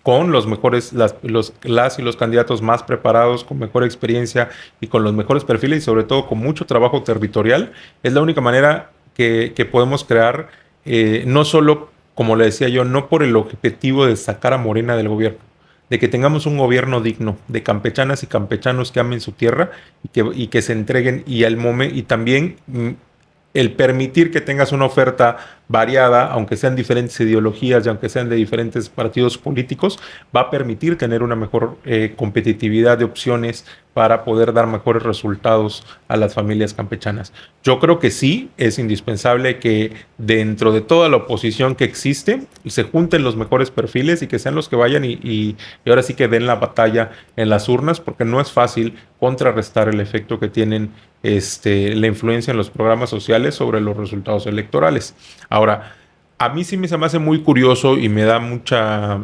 con los mejores, las y los candidatos más preparados, con mejor experiencia y con los mejores perfiles, y sobre todo con mucho trabajo territorial. Es la única manera que podemos crear, no solo, como le decía yo, no por el objetivo de sacar a Morena del gobierno, de que tengamos un gobierno digno, de campechanas y campechanos que amen su tierra y que se entreguen, y también el permitir que tengas una oferta variada, aunque sean diferentes ideologías y aunque sean de diferentes partidos políticos, va a permitir tener una mejor competitividad de opciones, para poder dar mejores resultados a las familias campechanas. Yo creo que sí, es indispensable que dentro de toda la oposición que existe se junten los mejores perfiles y que sean los que vayan y ahora sí que den la batalla en las urnas, porque no es fácil contrarrestar el efecto que tienen la influencia en los programas sociales sobre los resultados electorales. Ahora, a mí sí se me hace muy curioso y me da mucha,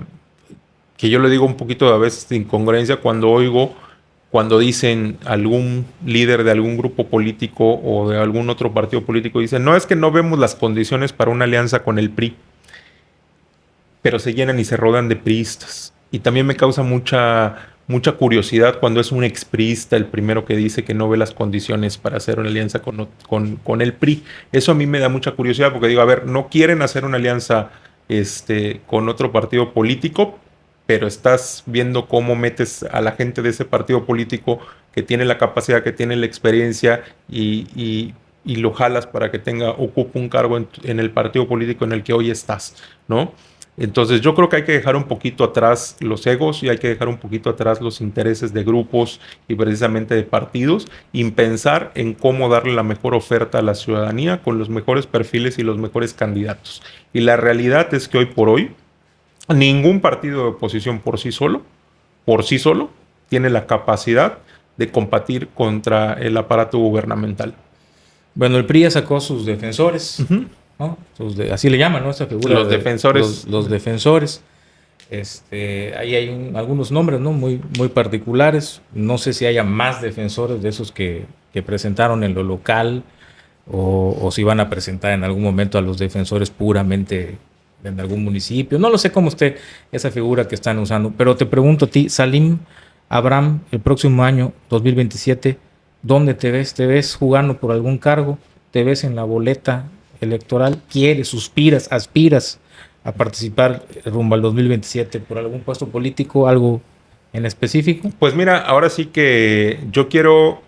que yo le digo un poquito a veces de incongruencia cuando dicen algún líder de algún grupo político o de algún otro partido político, dicen, no, es que no vemos las condiciones para una alianza con el PRI, pero se llenan y se rodean de priistas. Y también me causa mucha curiosidad cuando es un expriista el primero que dice que no ve las condiciones para hacer una alianza con el PRI. Eso a mí me da mucha curiosidad porque digo, a ver, no quieren hacer una alianza con otro partido político, pero estás viendo cómo metes a la gente de ese partido político que tiene la capacidad, que tiene la experiencia y lo jalas para que ocupe un cargo en el partido político en el que hoy estás, ¿no? Entonces yo creo que hay que dejar un poquito atrás los egos y hay que dejar un poquito atrás los intereses de grupos y precisamente de partidos y pensar en cómo darle la mejor oferta a la ciudadanía con los mejores perfiles y los mejores candidatos. Y la realidad es que hoy por hoy ningún partido de oposición por sí solo, tiene la capacidad de combatir contra el aparato gubernamental. Bueno, el PRI ya sacó sus defensores, ¿no? Así le llaman, ¿no? Esta figura. Los defensores. Los defensores. Ahí hay algunos nombres, ¿no? Muy, muy particulares. No sé si haya más defensores de esos que presentaron en lo local o si van a presentar en algún momento a los defensores puramente en algún municipio. No lo sé cómo esté esa figura que están usando, pero te pregunto a ti, Salim Abraham, el próximo año, 2027, ¿dónde te ves? ¿Te ves jugando por algún cargo? ¿Te ves en la boleta electoral? ¿Quieres, suspiras, aspiras a participar rumbo al 2027 por algún puesto político, algo en específico? Pues mira, ahora sí que yo quiero,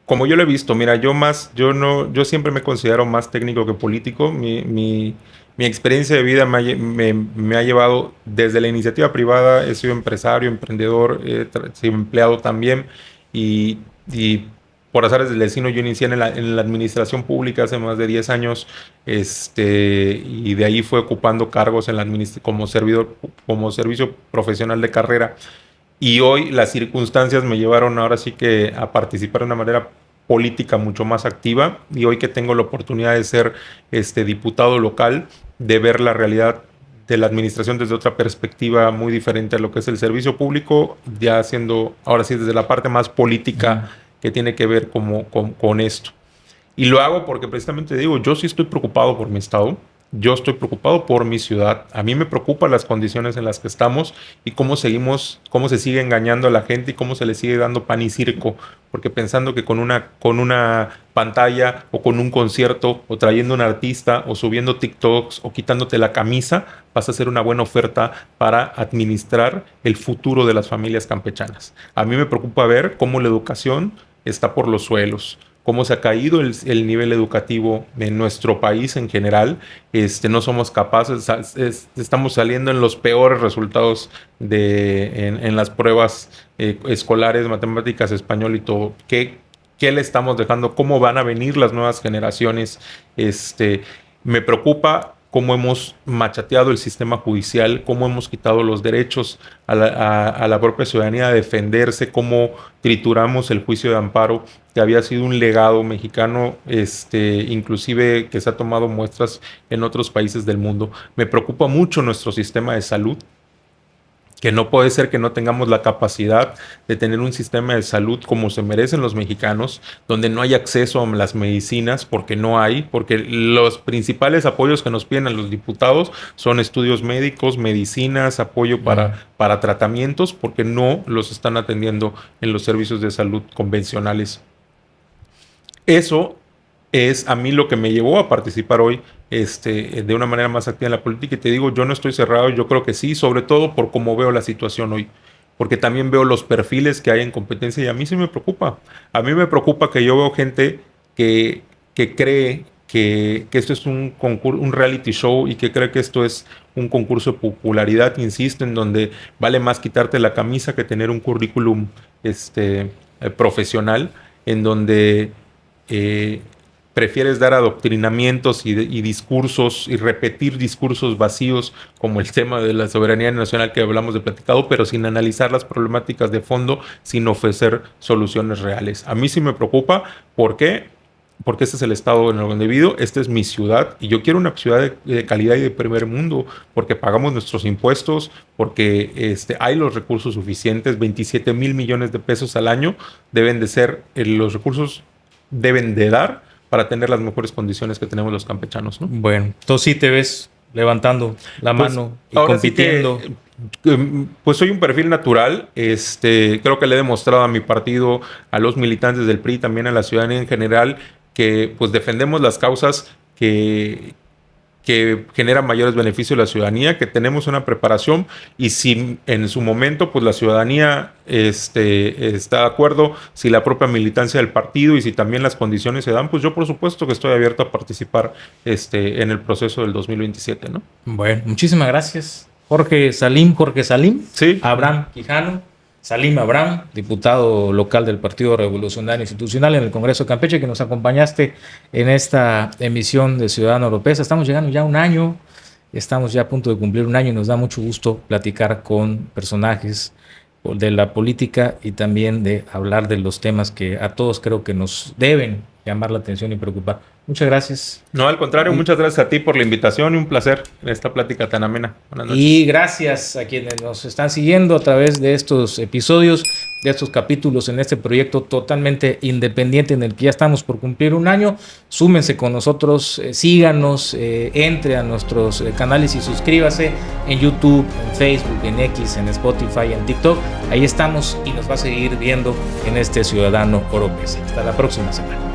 como yo lo he visto, mira, yo siempre me considero más técnico que político. Mi experiencia de vida me ha llevado desde la iniciativa privada, he sido empresario, emprendedor, he sido empleado también y por azares del destino yo inicié en la administración pública hace más de 10 años y de ahí fue ocupando cargos en como servicio profesional de carrera. Y hoy las circunstancias me llevaron ahora sí que a participar de una manera política mucho más activa y hoy que tengo la oportunidad de ser diputado local, de ver la realidad de la administración desde otra perspectiva muy diferente a lo que es el servicio público, ya siendo ahora sí desde la parte más política que tiene que ver con esto. Y lo hago porque precisamente digo, yo sí estoy preocupado por mi estado, yo estoy preocupado por mi ciudad. A mí me preocupan las condiciones en las que estamos y cómo se sigue engañando a la gente y cómo se le sigue dando pan y circo, porque pensando que con una pantalla o con un concierto o trayendo un artista o subiendo TikToks o quitándote la camisa vas a hacer una buena oferta para administrar el futuro de las familias campechanas. A mí me preocupa ver cómo la educación está por los suelos, cómo se ha caído el nivel educativo en nuestro país en general. No somos capaces, estamos saliendo en los peores resultados en las pruebas escolares, matemáticas, español y todo. ¿Qué le estamos dejando? ¿Cómo van a venir las nuevas generaciones? Me preocupa cómo hemos machateado el sistema judicial, cómo hemos quitado los derechos a la propia ciudadanía a defenderse, cómo trituramos el juicio de amparo, que había sido un legado mexicano, inclusive que se ha tomado muestras en otros países del mundo. Me preocupa mucho nuestro sistema de salud, que no puede ser que no tengamos la capacidad de tener un sistema de salud como se merecen los mexicanos, donde no hay acceso a las medicinas, porque los principales apoyos que nos piden a los diputados son estudios médicos, medicinas, apoyo para tratamientos, porque no los están atendiendo en los servicios de salud convencionales. Eso es a mí lo que me llevó a participar hoy de una manera más activa en la política. Y te digo, yo no estoy cerrado, yo creo que sí, sobre todo por cómo veo la situación hoy. Porque también veo los perfiles que hay en competencia y a mí sí me preocupa. A mí me preocupa que yo veo gente que cree que esto es un reality show y que cree que esto es un concurso de popularidad, insisto, en donde vale más quitarte la camisa que tener un currículum profesional, en donde prefieres dar adoctrinamientos y discursos y repetir discursos vacíos como el tema de la soberanía nacional que hablamos de platicado, pero sin analizar las problemáticas de fondo, sin ofrecer soluciones reales. A mí sí me preocupa. ¿Por qué? Porque este es el estado en el donde vivo, esta es mi ciudad y yo quiero una ciudad de calidad y de primer mundo, porque pagamos nuestros impuestos, porque hay los recursos suficientes, 27 mil millones de pesos al año deben de ser, los recursos deben de dar para tener las mejores condiciones que tenemos los campechanos, ¿no? Bueno, entonces sí te ves levantando la mano y compitiendo. Sí pues soy un perfil natural, creo que le he demostrado a mi partido, a los militantes del PRI, también a la ciudadanía en general, que pues defendemos las causas que generan mayores beneficios a la ciudadanía, que tenemos una preparación y si en su momento pues la ciudadanía está de acuerdo, si la propia militancia del partido y si también las condiciones se dan, pues yo por supuesto que estoy abierto a participar en el proceso del 2027, ¿no? Bueno, muchísimas gracias. Jorge Salim, sí. Abraham Quijano, Salim Abraham, diputado local del Partido Revolucionario Institucional en el Congreso de Campeche, que nos acompañaste en esta emisión de Ciudadano Oropesa. Estamos llegando ya a un año, estamos ya a punto de cumplir un año y nos da mucho gusto platicar con personajes de la política y también de hablar de los temas que a todos creo que nos deben llamar la atención y preocupar. Muchas gracias. No, al contrario, muchas gracias a ti por la invitación y un placer en esta plática tan amena. Buenas noches. Y gracias a quienes nos están siguiendo a través de estos episodios, de estos capítulos en este proyecto totalmente independiente en el que ya estamos por cumplir un año. Súmense con nosotros, síganos, entre a nuestros canales y suscríbase en YouTube, en Facebook, en X, en Spotify, en TikTok. Ahí estamos y nos va a seguir viendo en este Ciudadano Oropesa. Hasta la próxima semana.